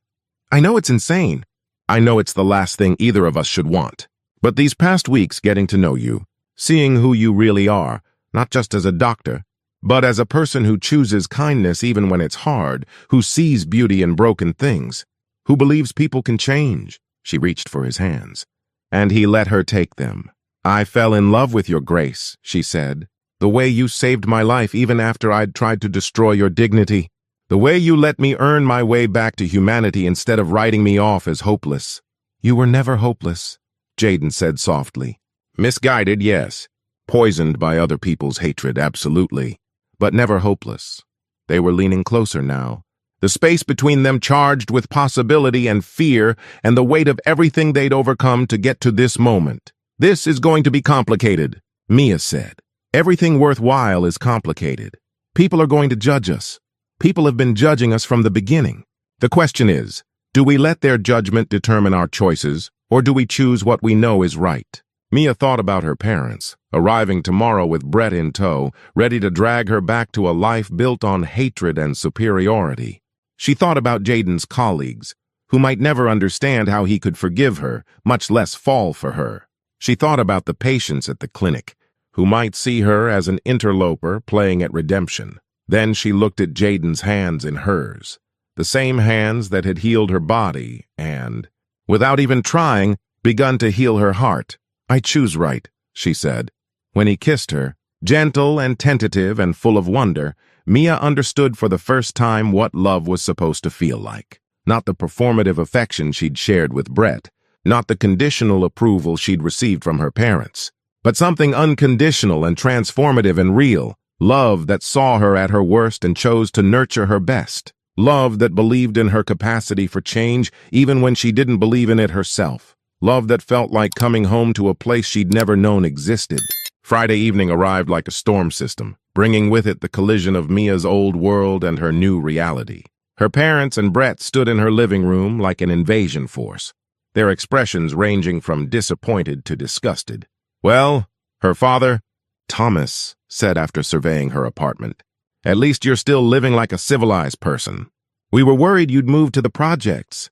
I know it's insane. I know it's the last thing either of us should want. But these past weeks getting to know you, seeing who you really are, not just as a doctor, but as a person who chooses kindness even when it's hard, who sees beauty in broken things, who believes people can change." She reached for his hands, and he let her take them. "I fell in love with your grace," she said. "The way you saved my life even after I'd tried to destroy your dignity. The way you let me earn my way back to humanity instead of writing me off as hopeless." "You were never hopeless," Jayden said softly. "Misguided, yes. Poisoned by other people's hatred, absolutely. But never hopeless." They were leaning closer now, the space between them charged with possibility and fear and the weight of everything they'd overcome to get to this moment. "This is going to be complicated," Mia said. "Everything worthwhile is complicated. People are going to judge us. People have been judging us from the beginning. The question is, do we let their judgment determine our choices, or do we choose what we know is right?" Mia thought about her parents, arriving tomorrow with Brett in tow, ready to drag her back to a life built on hatred and superiority. She thought about Jayden's colleagues, who might never understand how he could forgive her, much less fall for her. She thought about the patients at the clinic, who might see her as an interloper playing at redemption. Then she looked at Jayden's hands in hers, the same hands that had healed her body and, without even trying, begun to heal her heart. "I choose right," she said. When he kissed her, gentle and tentative and full of wonder, Mia understood for the first time what love was supposed to feel like. Not the performative affection she'd shared with Brett, not the conditional approval she'd received from her parents, but something unconditional and transformative and real, love that saw her at her worst and chose to nurture her best, love that believed in her capacity for change even when she didn't believe in it herself. Love that felt like coming home to a place she'd never known existed. Friday evening arrived like a storm system, bringing with it the collision of Mia's old world and her new reality. Her parents and Brett stood in her living room like an invasion force, their expressions ranging from disappointed to disgusted. "Well," her father, Thomas, said after surveying her apartment, "at least you're still living like a civilized person. We were worried you'd move to the projects."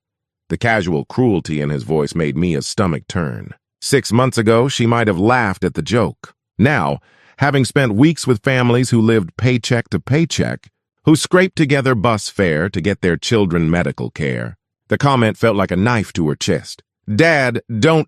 The casual cruelty in his voice made Mia's stomach turn. 6 months ago, she might have laughed at the joke. Now, having spent weeks with families who lived paycheck to paycheck, who scraped together bus fare to get their children medical care, the comment felt like a knife to her chest. "Dad, don't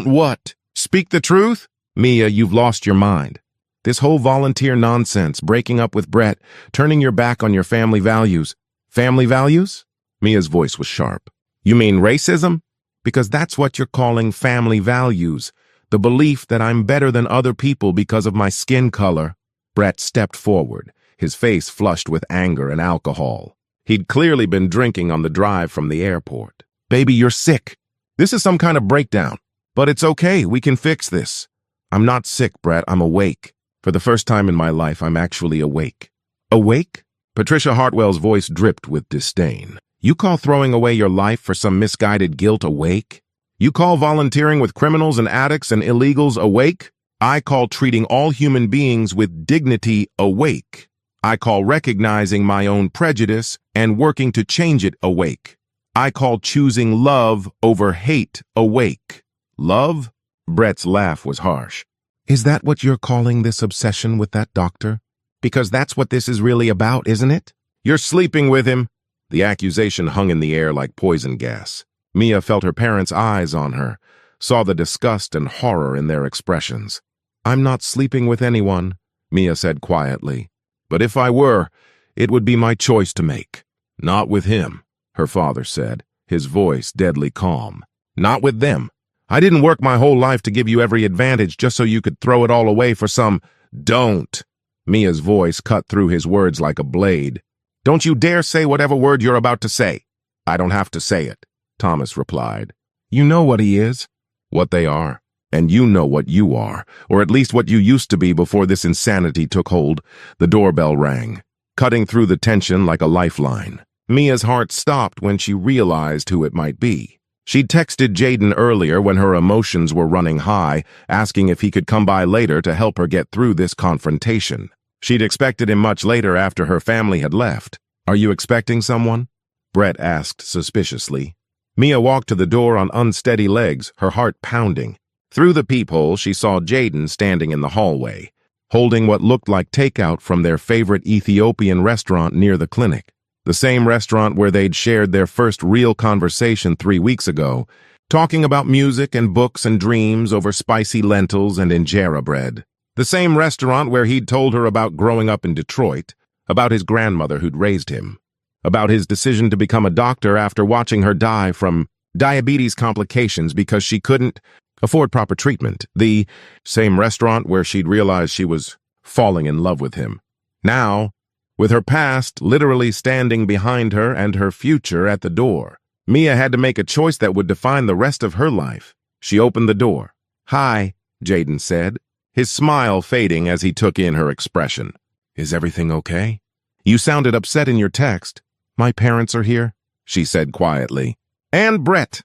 what? Speak the truth?" "Mia, you've lost your mind. This whole volunteer nonsense, breaking up with Brett, turning your back on your family values." "Family values?" Mia's voice was sharp. "You mean racism? Because that's what you're calling family values. The belief that I'm better than other people because of my skin color." Brett stepped forward, his face flushed with anger and alcohol. He'd clearly been drinking on the drive from the airport. "Baby, you're sick. This is some kind of breakdown. But it's okay, we can fix this." "I'm not sick, Brett, I'm awake. For the first time in my life, I'm actually awake." "Awake?" Patricia Hartwell's voice dripped with disdain. "You call throwing away your life for some misguided guilt awake? You call volunteering with criminals and addicts and illegals awake? I call treating all human beings with dignity awake. I call recognizing my own prejudice and working to change it awake. I call choosing love over hate awake." "Love?" Brett's laugh was harsh. "Is that what you're calling this obsession with that doctor? Because that's what this is really about, isn't it? You're sleeping with him." The accusation hung in the air like poison gas. Mia felt her parents' eyes on her, saw the disgust and horror in their expressions. "I'm not sleeping with anyone," Mia said quietly. "But if I were, it would be my choice to make." "Not with him," her father said, his voice deadly calm. "Not with them. I didn't work my whole life to give you every advantage just so you could throw it all away for some—" "Don't." Mia's voice cut through his words like a blade. "Don't you dare say whatever word you're about to say." "I don't have to say it," Thomas replied. "You know what he is." "What they are. And you know what you are, or at least what you used to be before this insanity took hold." The doorbell rang, cutting through the tension like a lifeline. Mia's heart stopped when she realized who it might be. She'd texted Jayden earlier when her emotions were running high, asking if he could come by later to help her get through this confrontation. She'd expected him much later after her family had left. "Are you expecting someone?" Brett asked suspiciously. Mia walked to the door on unsteady legs, her heart pounding. Through the peephole, she saw Jayden standing in the hallway, holding what looked like takeout from their favorite Ethiopian restaurant near the clinic. The same restaurant where they'd shared their first real conversation 3 weeks ago, talking about music and books and dreams over spicy lentils and injera bread. The same restaurant where he'd told her about growing up in Detroit, about his grandmother who'd raised him, about his decision to become a doctor after watching her die from diabetes complications because she couldn't afford proper treatment. The same restaurant where she'd realized she was falling in love with him. Now, with her past literally standing behind her and her future at the door, Mia had to make a choice that would define the rest of her life. She opened the door. "Hi," Jayden said, his smile fading as he took in her expression. "Is everything okay? You sounded upset in your text." "My parents are here," she said quietly. "And Brett."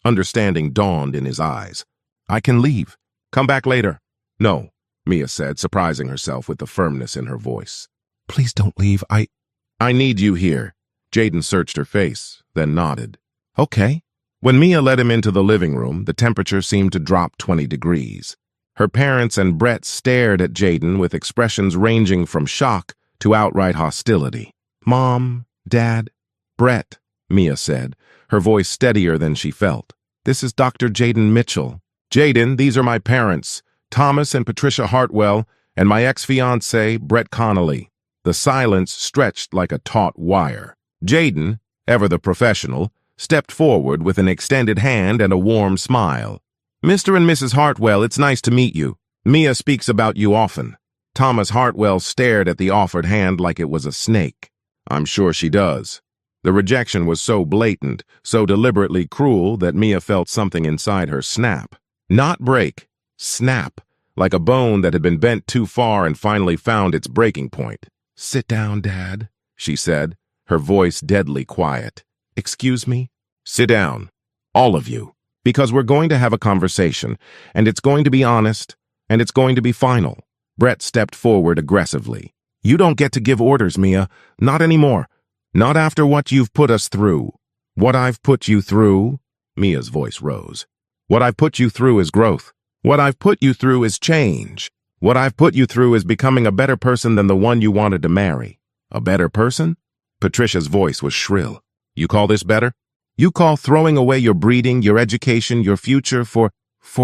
Understanding dawned in his eyes. "I can leave. Come back later." "No," Mia said, surprising herself with the firmness in her voice. "Please don't leave. I need you here." Jayden searched her face, then nodded. "Okay." When Mia led him into the living room, the temperature seemed to drop 20 degrees. Her parents and Brett stared at Jayden with expressions ranging from shock to outright hostility. "Mom, Dad, Brett," Mia said, her voice steadier than she felt. "This is Dr. Jayden Mitchell." "Jayden, these are my parents, Thomas and Patricia Hartwell, and my ex-fiancé, Brett Connolly." The silence stretched like a taut wire. Jayden, ever the professional, stepped forward with an extended hand and a warm smile. "Mr. and Mrs. Hartwell, it's nice to meet you. Mia speaks about you often." Thomas Hartwell stared at the offered hand like it was a snake. "I'm sure she does." The rejection was so blatant, so deliberately cruel that Mia felt something inside her snap. Not break, snap, like a bone that had been bent too far and finally found its breaking point. "Sit down, Dad," she said, her voice deadly quiet. "Excuse me?" "Sit down, all of you, because we're going to have a conversation, and it's going to be honest, and it's going to be final." Brett stepped forward aggressively. "You don't get to give orders, Mia. Not anymore. Not after what you've put us through." "What I've put you through?" Mia's voice rose. "What I've put you through is growth. What I've put you through is change. What I've put you through is becoming a better person than the one you wanted to marry." "A better person?" Patricia's voice was shrill. "You call this better? You call throwing away your breeding, your education, your future for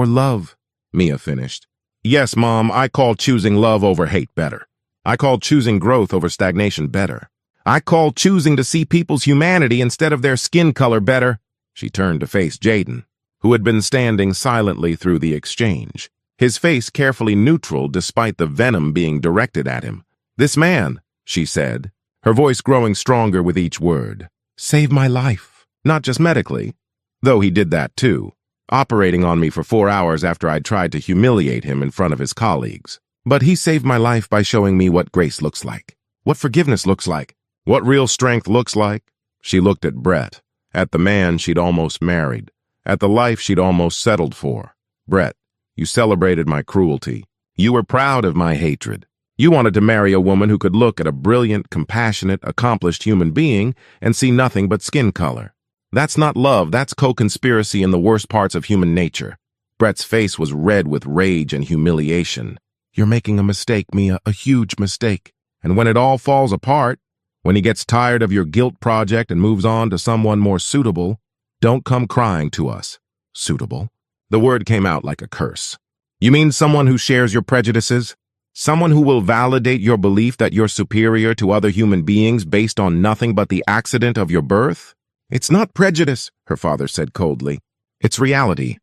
love," Mia finished. "Yes, Mom, I call choosing love over hate better. I call choosing growth over stagnation better. I call choosing to see people's humanity instead of their skin color better." She turned to face Jayden, who had been standing silently through the exchange, his face carefully neutral despite the venom being directed at him. "This man," she said, her voice growing stronger with each word, "saved my life, not just medically, though he did that too, operating on me for 4 hours after I'd tried to humiliate him in front of his colleagues. But he saved my life by showing me what grace looks like, what forgiveness looks like, what real strength looks like." She looked at Brett, at the man she'd almost married, at the life she'd almost settled for. "Brett, you celebrated my cruelty. You were proud of my hatred. You wanted to marry a woman who could look at a brilliant, compassionate, accomplished human being and see nothing but skin color. That's not love, that's co-conspiracy in the worst parts of human nature." Brett's face was red with rage and humiliation. "You're making a mistake, Mia, a huge mistake. And when it all falls apart, when he gets tired of your guilt project and moves on to someone more suitable, don't come crying to us." "Suitable?" The word came out like a curse. "You mean someone who shares your prejudices? Someone who will validate your belief that you're superior to other human beings based on nothing but the accident of your birth?" "It's not prejudice," her father said coldly. "It's reality.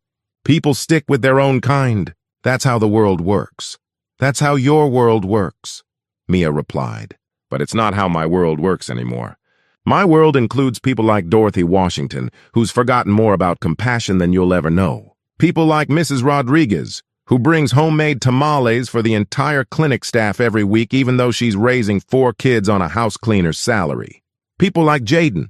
People stick with their own kind. That's how the world works. That's how your world works," Mia replied. "But it's not how my world works anymore. My world includes people like Dorothy Washington, who's forgotten more about compassion than you'll ever know. People like Mrs. Rodriguez, who brings homemade tamales for the entire clinic staff every week even though she's raising 4 kids on a house cleaner's salary. People like Jayden,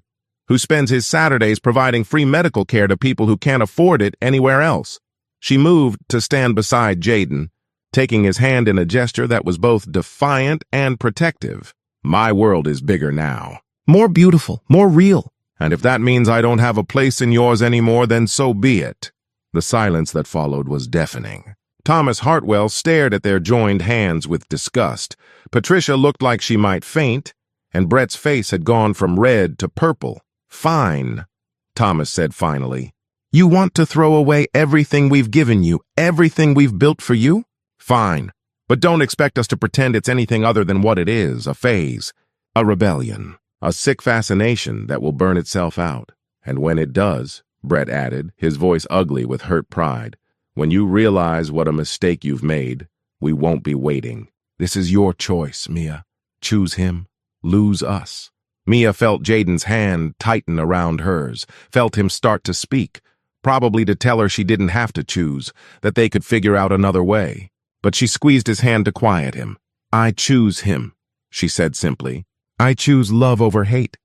who spends his Saturdays providing free medical care to people who can't afford it anywhere else." She moved to stand beside Jayden, taking his hand in a gesture that was both defiant and protective. "My world is bigger now. More beautiful, more real. And if that means I don't have a place in yours anymore, then so be it." The silence that followed was deafening. Thomas Hartwell stared at their joined hands with disgust. Patricia looked like she might faint, and Brett's face had gone from red to purple. "Fine," Thomas said finally. "You want to throw away everything we've given you, everything we've built for you? Fine. But don't expect us to pretend it's anything other than what it is, a phase, a rebellion, a sick fascination that will burn itself out. And when it does," Brett added, his voice ugly with hurt pride, "when you realize what a mistake you've made, we won't be waiting. This is your choice, Mia. Choose him, lose us." Mia felt Jayden's hand tighten around hers, felt him start to speak, probably to tell her she didn't have to choose, that they could figure out another way. But she squeezed his hand to quiet him. "I choose him," she said simply. "I choose love over hate.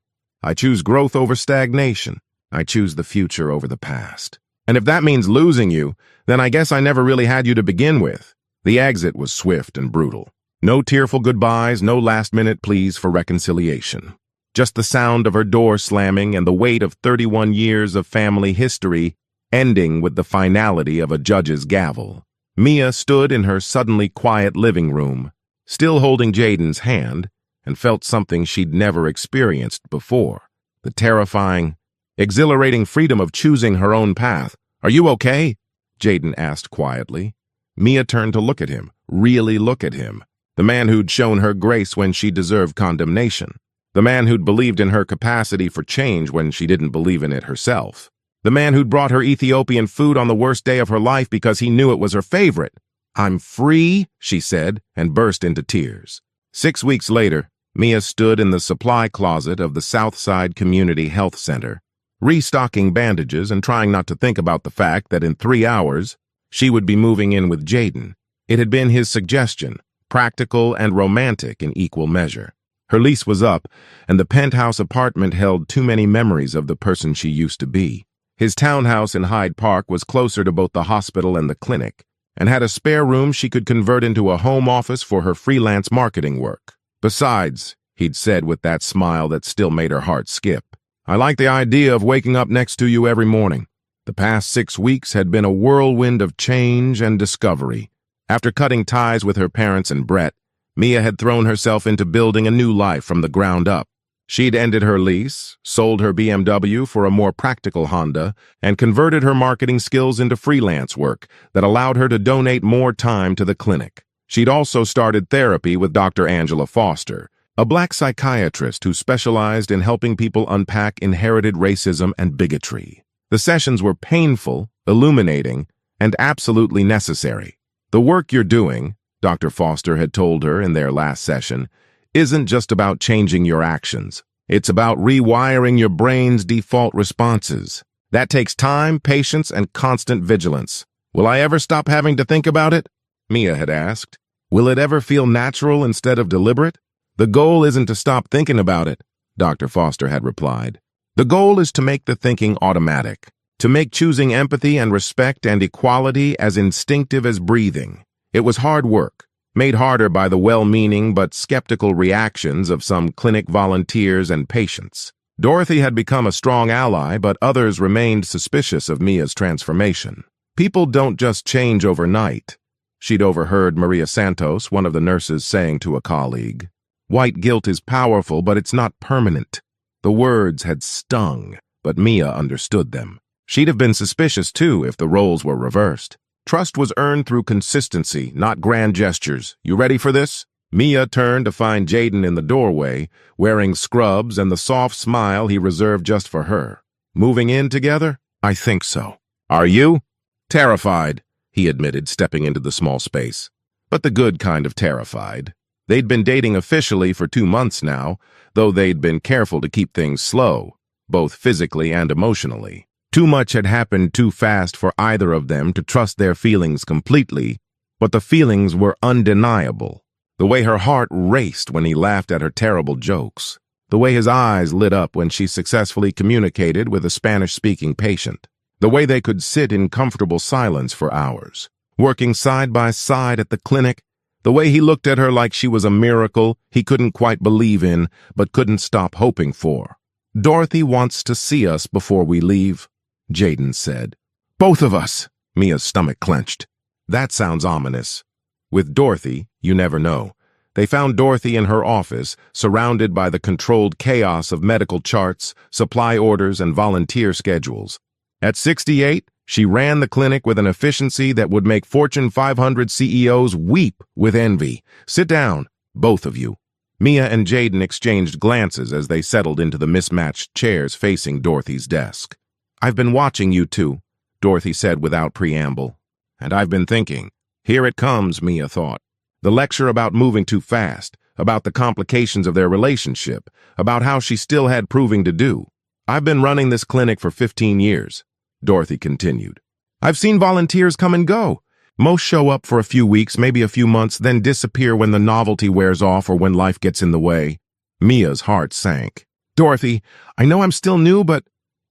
I choose growth over stagnation. I choose the future over the past. And if that means losing you, then I guess I never really had you to begin with." The exit was swift and brutal. No tearful goodbyes, no last-minute pleas for reconciliation. Just the sound of her door slamming and the weight of 31 years of family history ending with the finality of a judge's gavel. Mia stood in her suddenly quiet living room, still holding Jayden's hand, and felt something she'd never experienced before. The terrifying, exhilarating freedom of choosing her own path. "Are you okay?" Jayden asked quietly. Mia turned to look at him, really look at him. The man who'd shown her grace when she deserved condemnation. The man who'd believed in her capacity for change when she didn't believe in it herself. The man who'd brought her Ethiopian food on the worst day of her life because he knew it was her favorite. "I'm free," she said, and burst into tears. 6 weeks later, Mia stood in the supply closet of the Southside Community Health Center, restocking bandages and trying not to think about the fact that in 3 hours, she would be moving in with Jayden. It had been his suggestion, practical and romantic in equal measure. Her lease was up, and the penthouse apartment held too many memories of the person she used to be. His townhouse in Hyde Park was closer to both the hospital and the clinic, and had a spare room she could convert into a home office for her freelance marketing work. Besides, he'd said with that smile that still made her heart skip, I like the idea of waking up next to you every morning. The past 6 weeks had been a whirlwind of change and discovery. After cutting ties with her parents and Brett, Mia had thrown herself into building a new life from the ground up. She'd ended her lease, sold her BMW for a more practical Honda, and converted her marketing skills into freelance work that allowed her to donate more time to the clinic. She'd also started therapy with Dr. Angela Foster, a black psychiatrist who specialized in helping people unpack inherited racism and bigotry. The sessions were painful, illuminating, and absolutely necessary. The work you're doing, Dr. Foster had told her in their last session, isn't just about changing your actions. It's about rewiring your brain's default responses. That takes time, patience, and constant vigilance. Will I ever stop having to think about it? Mia had asked. Will it ever feel natural instead of deliberate? The goal isn't to stop thinking about it, Dr. Foster had replied. The goal is to make the thinking automatic, to make choosing empathy and respect and equality as instinctive as breathing. It was hard work, made harder by the well-meaning but skeptical reactions of some clinic volunteers and patients. Dorothy had become a strong ally, but others remained suspicious of Mia's transformation. People don't just change overnight. She'd overheard Maria Santos, one of the nurses, saying to a colleague, White guilt is powerful, but it's not permanent. The words had stung, but Mia understood them. She'd have been suspicious, too, if the roles were reversed. Trust was earned through consistency, not grand gestures. You ready for this? Mia turned to find Jayden in the doorway, wearing scrubs and the soft smile he reserved just for her. Moving in together? I think so. Are you? Terrified, he admitted, stepping into the small space. But the good kind of terrified. They'd been dating officially for 2 months now, though they'd been careful to keep things slow, both physically and emotionally. Too much had happened too fast for either of them to trust their feelings completely, but the feelings were undeniable. The way her heart raced when he laughed at her terrible jokes. The way his eyes lit up when she successfully communicated with a Spanish-speaking patient. The way they could sit in comfortable silence for hours, working side by side at the clinic. The way he looked at her like she was a miracle he couldn't quite believe in, but couldn't stop hoping for. Dorothy wants to see us before we leave, Jayden said. Both of us, Mia's stomach clenched. That sounds ominous. With Dorothy, you never know. They found Dorothy in her office, surrounded by the controlled chaos of medical charts, supply orders, and volunteer schedules. At 68, she ran the clinic with an efficiency that would make Fortune 500 CEOs weep with envy. Sit down, both of you. Mia and Jayden exchanged glances as they settled into the mismatched chairs facing Dorothy's desk. I've been watching you two, Dorothy said without preamble. And I've been thinking. Here it comes, Mia thought. The lecture about moving too fast, about the complications of their relationship, about how she still had proving to do. I've been running this clinic for 15 years, Dorothy continued. I've seen volunteers come and go. Most show up for a few weeks, maybe a few months, then disappear when the novelty wears off or when life gets in the way. Mia's heart sank. Dorothy, I know I'm still new, but...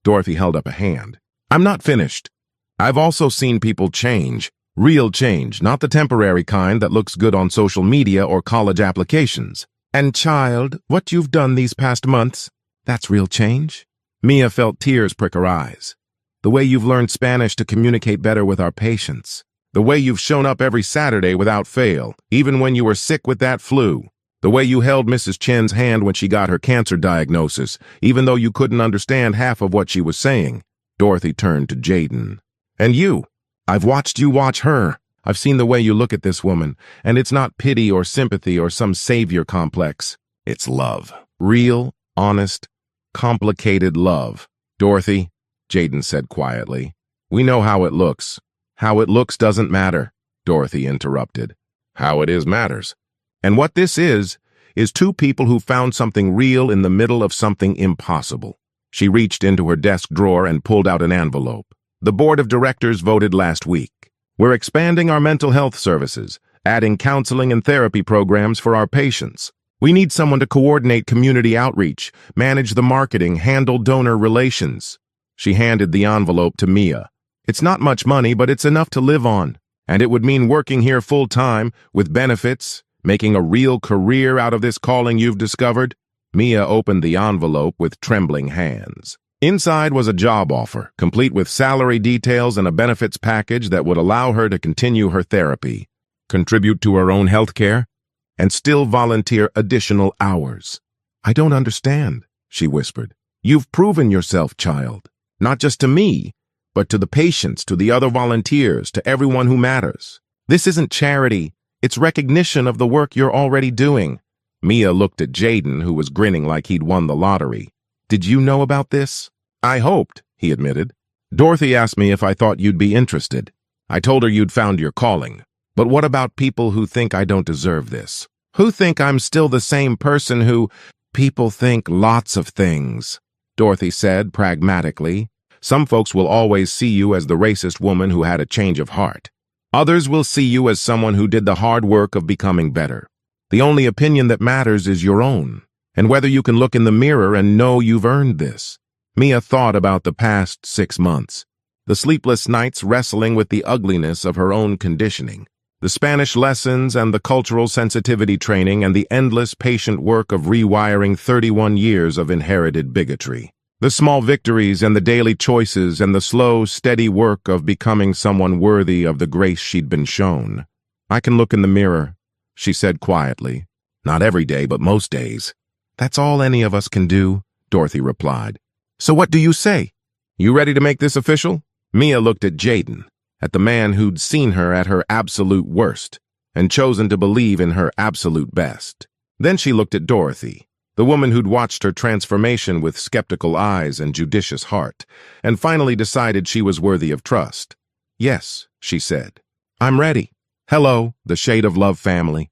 Dorothy held up a hand. I'm not finished. I've also seen people change. Real change, not the temporary kind that looks good on social media or college applications. And child, what you've done these past months, that's real change. Mia felt tears prick her eyes. The way you've learned Spanish to communicate better with our patients. The way you've shown up every Saturday without fail, even when you were sick with that flu. The way you held Mrs. Chen's hand when she got her cancer diagnosis, even though you couldn't understand half of what she was saying. Dorothy turned to Jayden. And you. I've watched you watch her. I've seen the way you look at this woman, and it's not pity or sympathy or some savior complex. It's love. Real, honest, complicated love. Dorothy, Jayden said quietly, we know how it looks. How it looks doesn't matter, Dorothy interrupted. How it is matters. And what this is two people who found something real in the middle of something impossible. She reached into her desk drawer and pulled out an envelope. The board of directors voted last week. We're expanding our mental health services, adding counseling and therapy programs for our patients. We need someone to coordinate community outreach, manage the marketing, handle donor relations. She handed the envelope to Mia. It's not much money, but it's enough to live on. And it would mean working here full-time, with benefits, making a real career out of this calling you've discovered. Mia opened the envelope with trembling hands. Inside was a job offer, complete with salary details and a benefits package that would allow her to continue her therapy, contribute to her own health care, and still volunteer additional hours. I don't understand, she whispered. You've proven yourself, child. Not just to me, but to the patients, to the other volunteers, to everyone who matters. This isn't charity. It's recognition of the work you're already doing. Mia looked at Jayden, who was grinning like he'd won the lottery. Did you know about this? I hoped, he admitted. Dorothy asked me if I thought you'd be interested. I told her you'd found your calling. But what about people who think I don't deserve this? Who think I'm still the same person who... People think lots of things, Dorothy said pragmatically. Some folks will always see you as the racist woman who had a change of heart. Others will see you as someone who did the hard work of becoming better. The only opinion that matters is your own, and whether you can look in the mirror and know you've earned this. Mia thought about the past 6 months, the sleepless nights wrestling with the ugliness of her own conditioning, the Spanish lessons and the cultural sensitivity training and the endless patient work of rewiring 31 years of inherited bigotry. The small victories and the daily choices and the slow, steady work of becoming someone worthy of the grace she'd been shown. I can look in the mirror, she said quietly. Not every day, but most days. That's all any of us can do, Dorothy replied. So what do you say? You ready to make this official? Mia looked at Jayden, at the man who'd seen her at her absolute worst and chosen to believe in her absolute best. Then she looked at Dorothy, the woman who'd watched her transformation with skeptical eyes and judicious heart, and finally decided she was worthy of trust. Yes, she said. I'm ready. Hello, the Shade of Love family.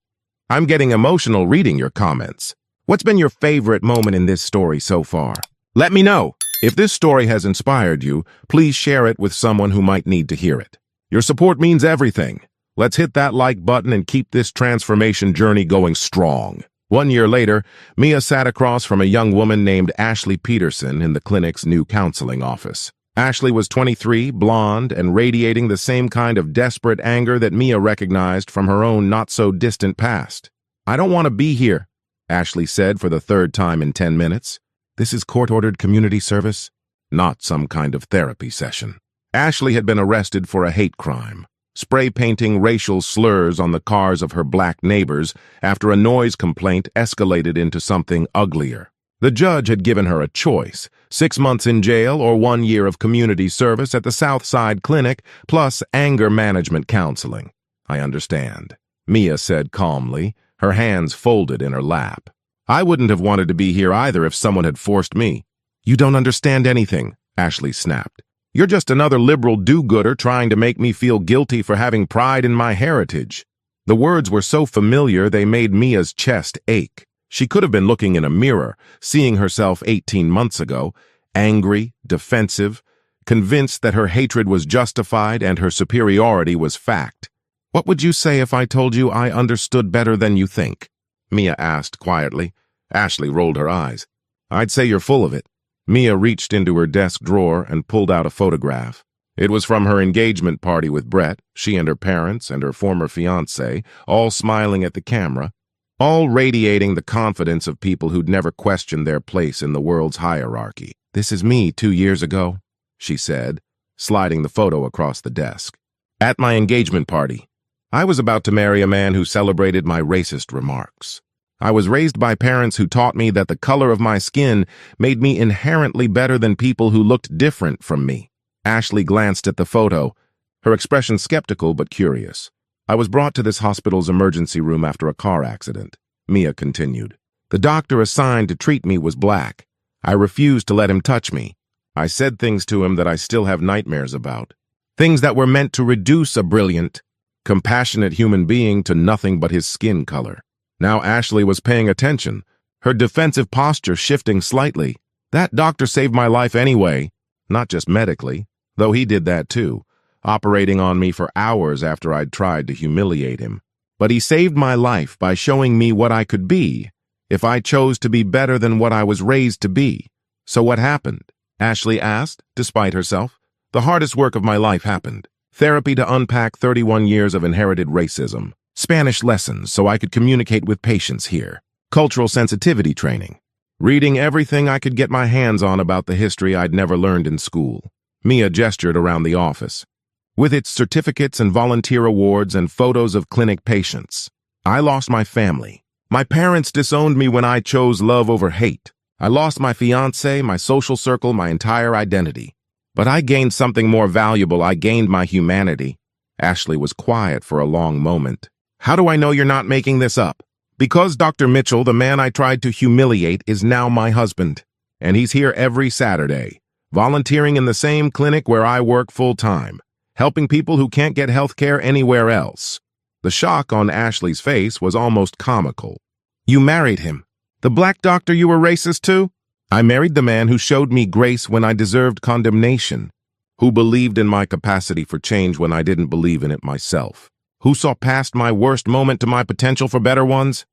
I'm getting emotional reading your comments. What's been your favorite moment in this story so far? Let me know. If this story has inspired you, please share it with someone who might need to hear it. Your support means everything. Let's hit that like button and keep this transformation journey going strong. 1 year later, Mia sat across from a young woman named Ashley Peterson in the clinic's new counseling office. Ashley was 23, blonde, and radiating the same kind of desperate anger that Mia recognized from her own not-so-distant past. I don't want to be here, Ashley said for the 3rd time in 10 minutes. This is court-ordered community service, not some kind of therapy session. Ashley had been arrested for a hate crime, spray-painting racial slurs on the cars of her black neighbors after a noise complaint escalated into something uglier. The judge had given her a choice, 6 months in jail or 1 year of community service at the Southside Clinic, plus anger management counseling. I understand, Mia said calmly, her hands folded in her lap. I wouldn't have wanted to be here either if someone had forced me. You don't understand anything, Ashley snapped. You're just another liberal do-gooder trying to make me feel guilty for having pride in my heritage. The words were so familiar they made Mia's chest ache. She could have been looking in a mirror, seeing herself 18 months ago, angry, defensive, convinced that her hatred was justified and her superiority was fact. What would you say if I told you I understood better than you think? Mia asked quietly. Ashley rolled her eyes. I'd say you're full of it. Mia reached into her desk drawer and pulled out a photograph. It was from her engagement party with Brett, she and her parents and her former fiancé, all smiling at the camera, all radiating the confidence of people who'd never questioned their place in the world's hierarchy. This is me 2 years ago, she said, sliding the photo across the desk. At my engagement party, I was about to marry a man who celebrated my racist remarks. I was raised by parents who taught me that the color of my skin made me inherently better than people who looked different from me. Ashley glanced at the photo, her expression skeptical but curious. I was brought to this hospital's emergency room after a car accident, Mia continued. The doctor assigned to treat me was black. I refused to let him touch me. I said things to him that I still have nightmares about. Things that were meant to reduce a brilliant, compassionate human being to nothing but his skin color. Now Ashley was paying attention, her defensive posture shifting slightly. That doctor saved my life anyway, not just medically, though he did that too, operating on me for hours after I'd tried to humiliate him. But he saved my life by showing me what I could be if I chose to be better than what I was raised to be. So what happened? Ashley asked, despite herself. The hardest work of my life happened. Therapy to unpack 31 years of inherited racism. Spanish lessons so I could communicate with patients here. Cultural sensitivity training. Reading everything I could get my hands on about the history I'd never learned in school. Mia gestured around the office. With its certificates and volunteer awards and photos of clinic patients. I lost my family. My parents disowned me when I chose love over hate. I lost my fiancé, my social circle, my entire identity. But I gained something more valuable. I gained my humanity. Ashley was quiet for a long moment. How do I know you're not making this up? Because Dr. Mitchell, the man I tried to humiliate, is now my husband. And he's here every Saturday, volunteering in the same clinic where I work full-time, helping people who can't get health care anywhere else. The shock on Ashley's face was almost comical. You married him? The black doctor you were racist to? I married the man who showed me grace when I deserved condemnation, who believed in my capacity for change when I didn't believe in it myself, who saw past my worst moment to my potential for better ones.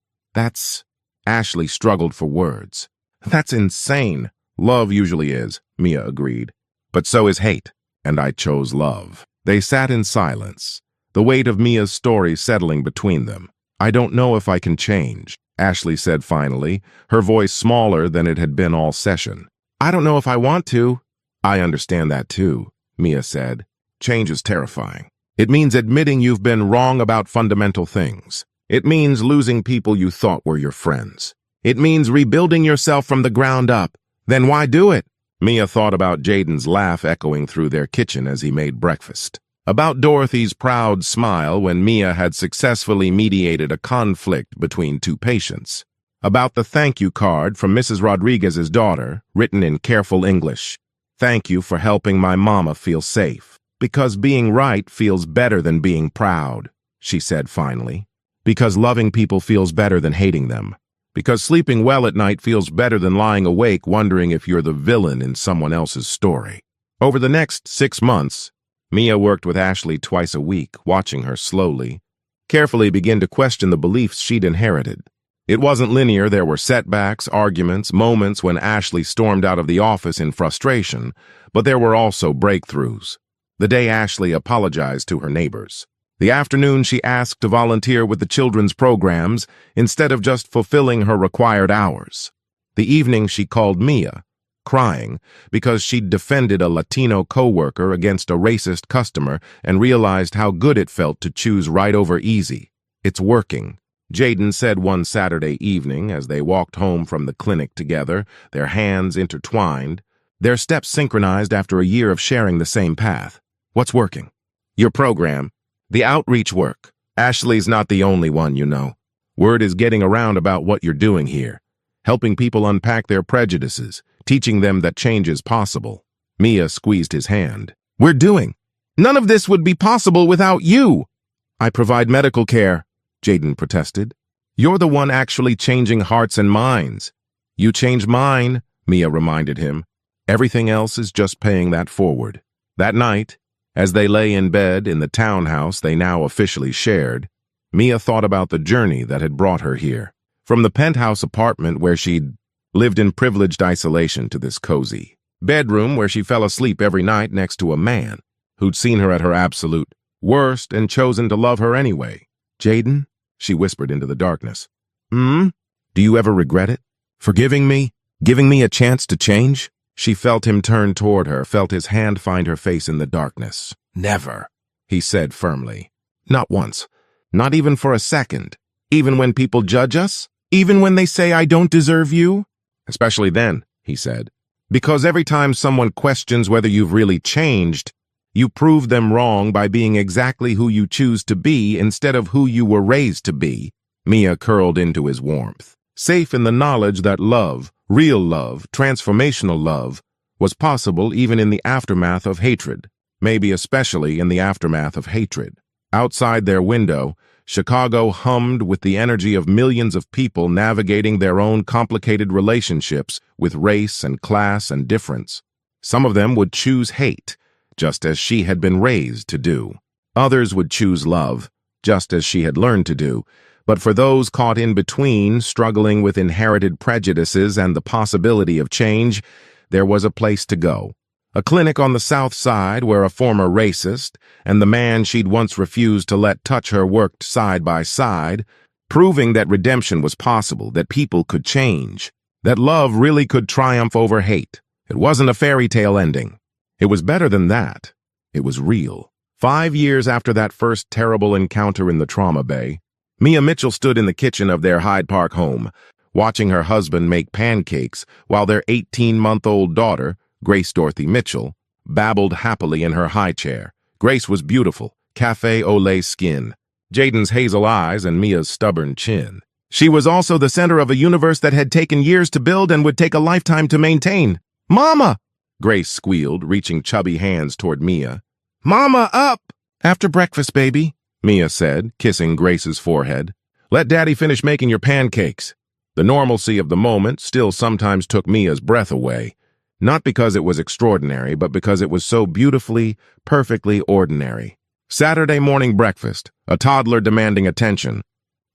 Ashley struggled for words. That's insane. Love usually is, Mia agreed. But so is hate, and I chose love. They sat in silence, the weight of Mia's story settling between them. I don't know if I can change, Ashley said finally, her voice smaller than it had been all session. I don't know if I want to. I understand that too, Mia said. Change is terrifying. It means admitting you've been wrong about fundamental things. It means losing people you thought were your friends. It means rebuilding yourself from the ground up. Then why do it? Mia thought about Jayden's laugh echoing through their kitchen as he made breakfast. About Dorothy's proud smile when Mia had successfully mediated a conflict between two patients. About the thank you card from Mrs. Rodriguez's daughter, written in careful English. Thank you for helping my mama feel safe. Because being right feels better than being proud, she said finally. Because loving people feels better than hating them. Because sleeping well at night feels better than lying awake wondering if you're the villain in someone else's story. Over the next 6 months, Mia worked with Ashley twice a week, watching her slowly, carefully begin to question the beliefs she'd inherited. It wasn't linear. There were setbacks, arguments, moments when Ashley stormed out of the office in frustration, but there were also breakthroughs. The day Ashley apologized to her neighbors. The afternoon she asked to volunteer with the children's programs instead of just fulfilling her required hours. The evening she called Mia, crying because she'd defended a Latino coworker against a racist customer and realized how good it felt to choose right over easy. It's working, Jayden said one Saturday evening as they walked home from the clinic together, their hands intertwined, their steps synchronized after a year of sharing the same path. What's working? Your program. The outreach work. Ashley's not the only one, you know. Word is getting around about what you're doing here, helping people unpack their prejudices, teaching them that change is possible. Mia squeezed his hand. We're doing. None of this would be possible without you. I provide medical care, Jayden protested. You're the one actually changing hearts and minds. You change mine, Mia reminded him. Everything else is just paying that forward. That night, as they lay in bed in the townhouse they now officially shared, Mia thought about the journey that had brought her here. From the penthouse apartment where she'd lived in privileged isolation to this cozy bedroom where she fell asleep every night next to a man who'd seen her at her absolute worst and chosen to love her anyway. Jayden, she whispered into the darkness. Do you ever regret it? Forgiving me? Giving me a chance to change? She felt him turn toward her, felt his hand find her face in the darkness. Never, he said firmly. Not once. Not even for a second. Even when people judge us? Even when they say I don't deserve you? Especially then, he said. Because every time someone questions whether you've really changed, you prove them wrong by being exactly who you choose to be instead of who you were raised to be. Mia curled into his warmth, safe in the knowledge that love, real love, transformational love, was possible even in the aftermath of hatred, maybe especially in the aftermath of hatred. Outside their window, Chicago hummed with the energy of millions of people navigating their own complicated relationships with race and class and difference. Some of them would choose hate, just as she had been raised to do. Others would choose love, just as she had learned to do. But for those caught in between, struggling with inherited prejudices and the possibility of change, there was a place to go. A clinic on the South Side where a former racist and the man she'd once refused to let touch her worked side by side, proving that redemption was possible, that people could change, that love really could triumph over hate. It wasn't a fairy tale ending. It was better than that. It was real. 5 years after that first terrible encounter in the trauma bay, Mia Mitchell stood in the kitchen of their Hyde Park home, watching her husband make pancakes while their 18-month-old daughter, Grace Dorothy Mitchell, babbled happily in her high chair. Grace was beautiful, cafe au lait skin, Jayden's hazel eyes and Mia's stubborn chin. She was also the center of a universe that had taken years to build and would take a lifetime to maintain. "Mama!" Grace squealed, reaching chubby hands toward Mia. "Mama, up!" "After breakfast, baby," Mia said, kissing Grace's forehead. "Let Daddy finish making your pancakes." The normalcy of the moment still sometimes took Mia's breath away. Not because it was extraordinary, but because it was so beautifully, perfectly ordinary. Saturday morning breakfast, a toddler demanding attention,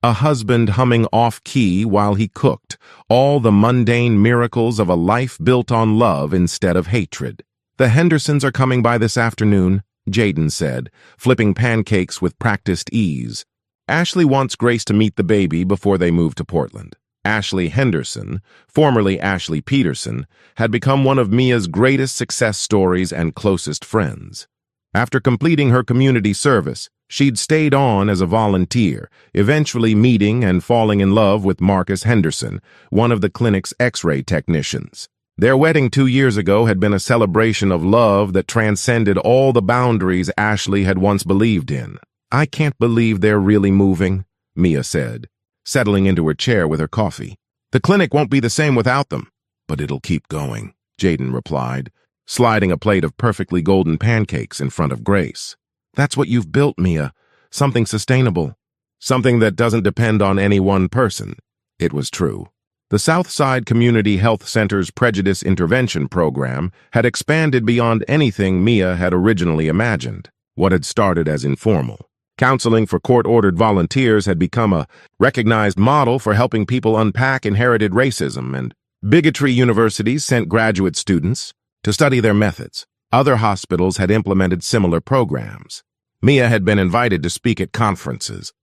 a husband humming off-key while he cooked, all the mundane miracles of a life built on love instead of hatred. "The Hendersons are coming by this afternoon," Jayden said, flipping pancakes with practiced ease. Ashley wants Grace to meet the baby before they move to Portland. Ashley Henderson, formerly Ashley Peterson, had become one of Mia's greatest success stories and closest friends. After completing her community service, she'd stayed on as a volunteer, eventually meeting and falling in love with Marcus Henderson, one of the clinic's X-ray technicians. Their wedding 2 years ago had been a celebration of love that transcended all the boundaries Ashley had once believed in. "I can't believe they're really moving," Mia said, settling into her chair with her coffee. "The clinic won't be the same without them." "But it'll keep going," Jayden replied, sliding a plate of perfectly golden pancakes in front of Grace. "That's what you've built, Mia. Something sustainable. Something that doesn't depend on any one person." It was true. The Southside Community Health Center's Prejudice Intervention Program had expanded beyond anything Mia had originally imagined. What had started as informal counseling for court-ordered volunteers had become a recognized model for helping people unpack inherited racism, and bigotry universities sent graduate students to study their methods. Other hospitals had implemented similar programs. Mia had been invited to speak at conferences,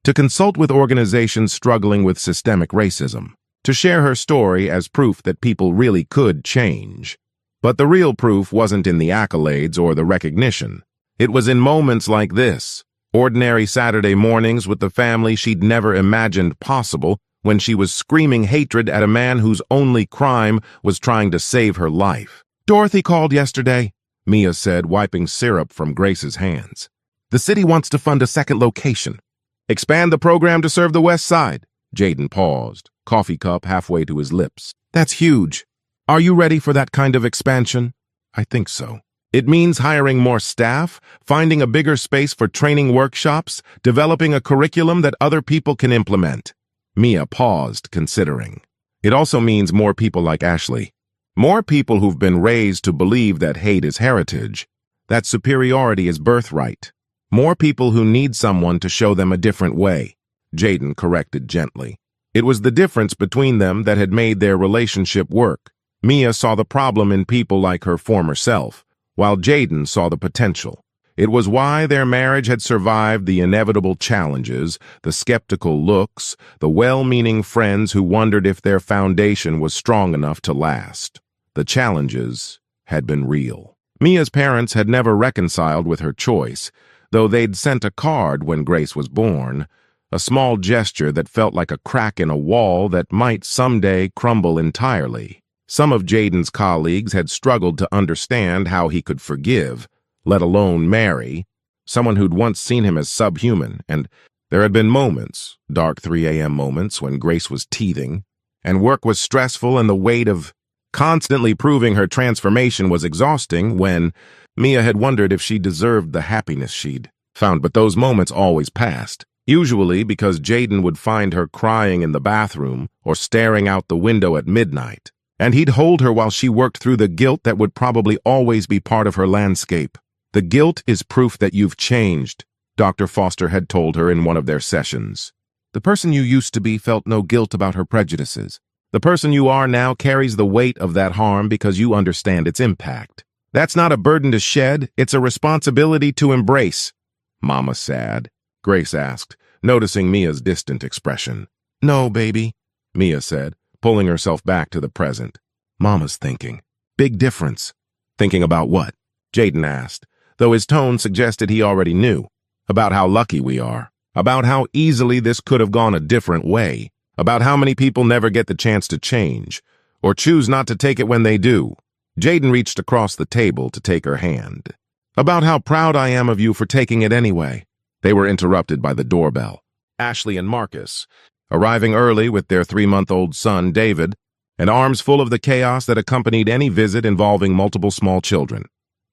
to consult with organizations struggling with systemic racism, to share her story as proof that people really could change. But the real proof wasn't in the accolades or the recognition. It was in moments like this, ordinary Saturday mornings with the family she'd never imagined possible, when she was screaming hatred at a man whose only crime was trying to save her life. "Dorothy called yesterday," Mia said, wiping syrup from Grace's hands. "The city wants to fund a second location. Expand the program to serve the West Side." Jayden paused, coffee cup halfway to his lips. "That's huge. Are you ready for that kind of expansion?" "I think so. It means hiring more staff, finding a bigger space for training workshops, developing a curriculum that other people can implement." Mia paused, considering. "It also means more people like Ashley. More people who've been raised to believe that hate is heritage, that superiority is birthright. More people who need someone to show them a different way," Jayden corrected gently. It was the difference between them that had made their relationship work. Mia saw the problem in people like her former self, while Jayden saw the potential. It was why their marriage had survived the inevitable challenges, the skeptical looks, the well-meaning friends who wondered if their foundation was strong enough to last. The challenges had been real. Mia's parents had never reconciled with her choice, though they'd sent a card when Grace was born, a small gesture that felt like a crack in a wall that might someday crumble entirely. Some of Jayden's colleagues had struggled to understand how he could forgive, let alone marry, someone who'd once seen him as subhuman, and there had been moments, dark 3 a.m. moments, when Grace was teething, and work was stressful and the weight of constantly proving her transformation was exhausting, when Mia had wondered if she deserved the happiness she'd found. But those moments always passed, usually because Jayden would find her crying in the bathroom or staring out the window at midnight, and he'd hold her while she worked through the guilt that would probably always be part of her landscape. "The guilt is proof that you've changed," Dr. Foster had told her in one of their sessions. The person you used to be felt no guilt about her prejudices. The person you are now carries the weight of that harm because you understand its impact. That's not a burden to shed, it's a responsibility to embrace. Mama sad? Grace asked, noticing Mia's distant expression. No, baby, Mia said, pulling herself back to the present. Mama's thinking. Big difference. Thinking about what? Jayden asked, though his tone suggested he already knew. About how lucky we are. About how easily this could have gone a different way. About how many people never get the chance to change, or choose not to take it when they do. Jayden reached across the table to take her hand. About how proud I am of you for taking it anyway. They were interrupted by the doorbell. Ashley and Marcus, arriving early with their 3-month-old son, David, and arms full of the chaos that accompanied any visit involving multiple small children.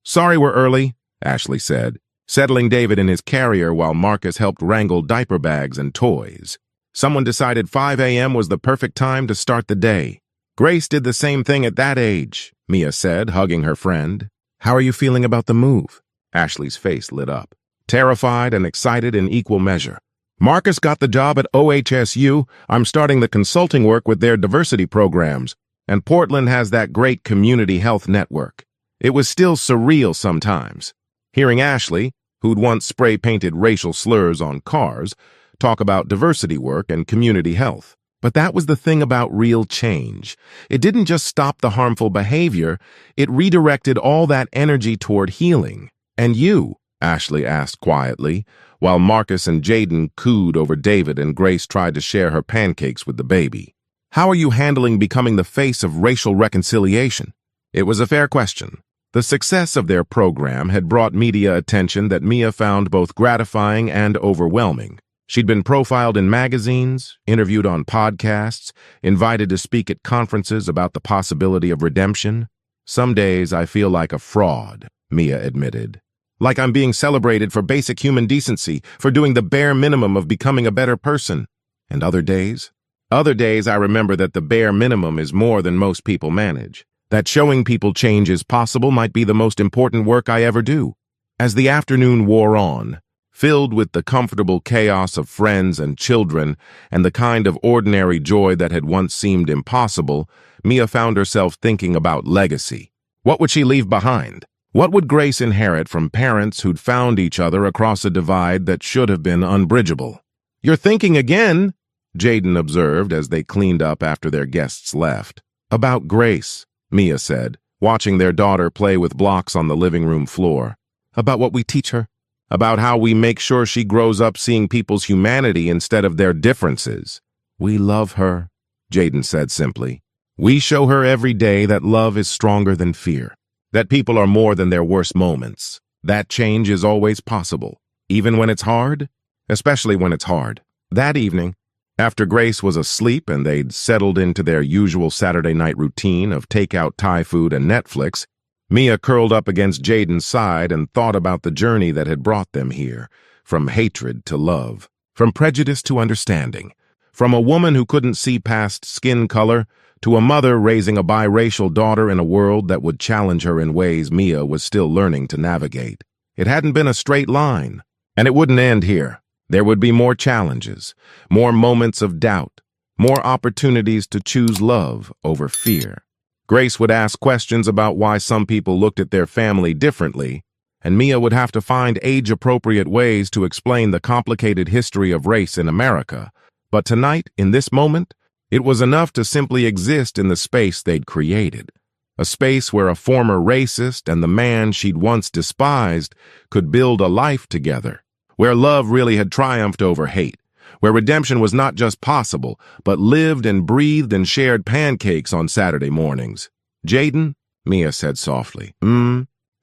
Sorry we're early, Ashley said, settling David in his carrier while Marcus helped wrangle diaper bags and toys. Someone decided 5 a.m. was the perfect time to start the day. Grace did the same thing at that age, Mia said, hugging her friend. How are you feeling about the move? Ashley's face lit up, terrified and excited in equal measure. Marcus got the job at OHSU. I'm starting the consulting work with their diversity programs, and Portland has that great community health network. It was still surreal sometimes. Hearing Ashley, who'd once spray-painted racial slurs on cars, talk about diversity work and community health. But that was the thing about real change. It didn't just stop the harmful behavior, it redirected all that energy toward healing. And you? Ashley asked quietly, while Marcus and Jayden cooed over David and Grace tried to share her pancakes with the baby. How are you handling becoming the face of racial reconciliation? It was a fair question. The success of their program had brought media attention that Mia found both gratifying and overwhelming. She'd been profiled in magazines, interviewed on podcasts, invited to speak at conferences about the possibility of redemption. Some days I feel like a fraud, Mia admitted. Like I'm being celebrated for basic human decency, for doing the bare minimum of becoming a better person. And other days? Other days I remember that the bare minimum is more than most people manage. That showing people change is possible might be the most important work I ever do. As the afternoon wore on, filled with the comfortable chaos of friends and children and the kind of ordinary joy that had once seemed impossible, Mia found herself thinking about legacy. What would she leave behind? What would Grace inherit from parents who'd found each other across a divide that should have been unbridgeable? You're thinking again, Jayden observed as they cleaned up after their guests left. About Grace, Mia said, watching their daughter play with blocks on the living room floor. About what we teach her. About how we make sure she grows up seeing people's humanity instead of their differences. We love her, Jayden said simply. We show her every day that love is stronger than fear, that people are more than their worst moments, that change is always possible, even when it's hard, especially when it's hard. That evening, after Grace was asleep and they'd settled into their usual Saturday night routine of takeout Thai food and Netflix, Mia curled up against Jayden's side and thought about the journey that had brought them here, from hatred to love, from prejudice to understanding, from a woman who couldn't see past skin color to a mother raising a biracial daughter in a world that would challenge her in ways Mia was still learning to navigate. It hadn't been a straight line, and it wouldn't end here. There would be more challenges, more moments of doubt, more opportunities to choose love over fear. Grace would ask questions about why some people looked at their family differently, and Mia would have to find age-appropriate ways to explain the complicated history of race in America. But tonight, in this moment, it was enough to simply exist in the space they'd created. A space where a former racist and the man she'd once despised could build a life together, where love really had triumphed over hate, where redemption was not just possible, but lived and breathed and shared pancakes on Saturday mornings. Jayden, Mia said softly,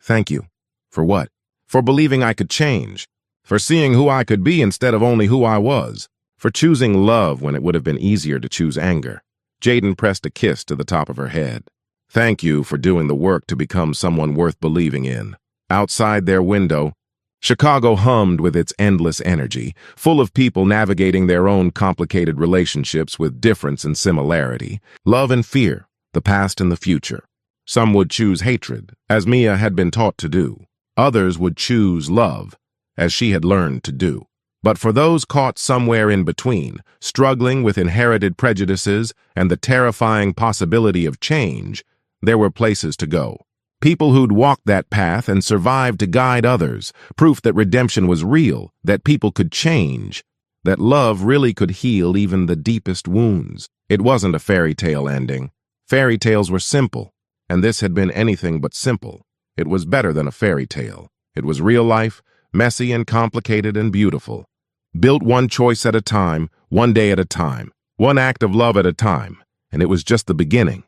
thank you. For what? For believing I could change, for seeing who I could be instead of only who I was, for choosing love when it would have been easier to choose anger. Jayden pressed a kiss to the top of her head. Thank you for doing the work to become someone worth believing in. Outside their window, Chicago hummed with its endless energy, full of people navigating their own complicated relationships with difference and similarity, love and fear, the past and the future. Some would choose hatred, as Mia had been taught to do. Others would choose love, as she had learned to do. But for those caught somewhere in between, struggling with inherited prejudices and the terrifying possibility of change, there were places to go. People who'd walked that path and survived to guide others, proof that redemption was real, that people could change, that love really could heal even the deepest wounds. It wasn't a fairy tale ending. Fairy tales were simple, and this had been anything but simple. It was better than a fairy tale. It was real life, messy and complicated and beautiful. Built one choice at a time, one day at a time, one act of love at a time, and it was just the beginning.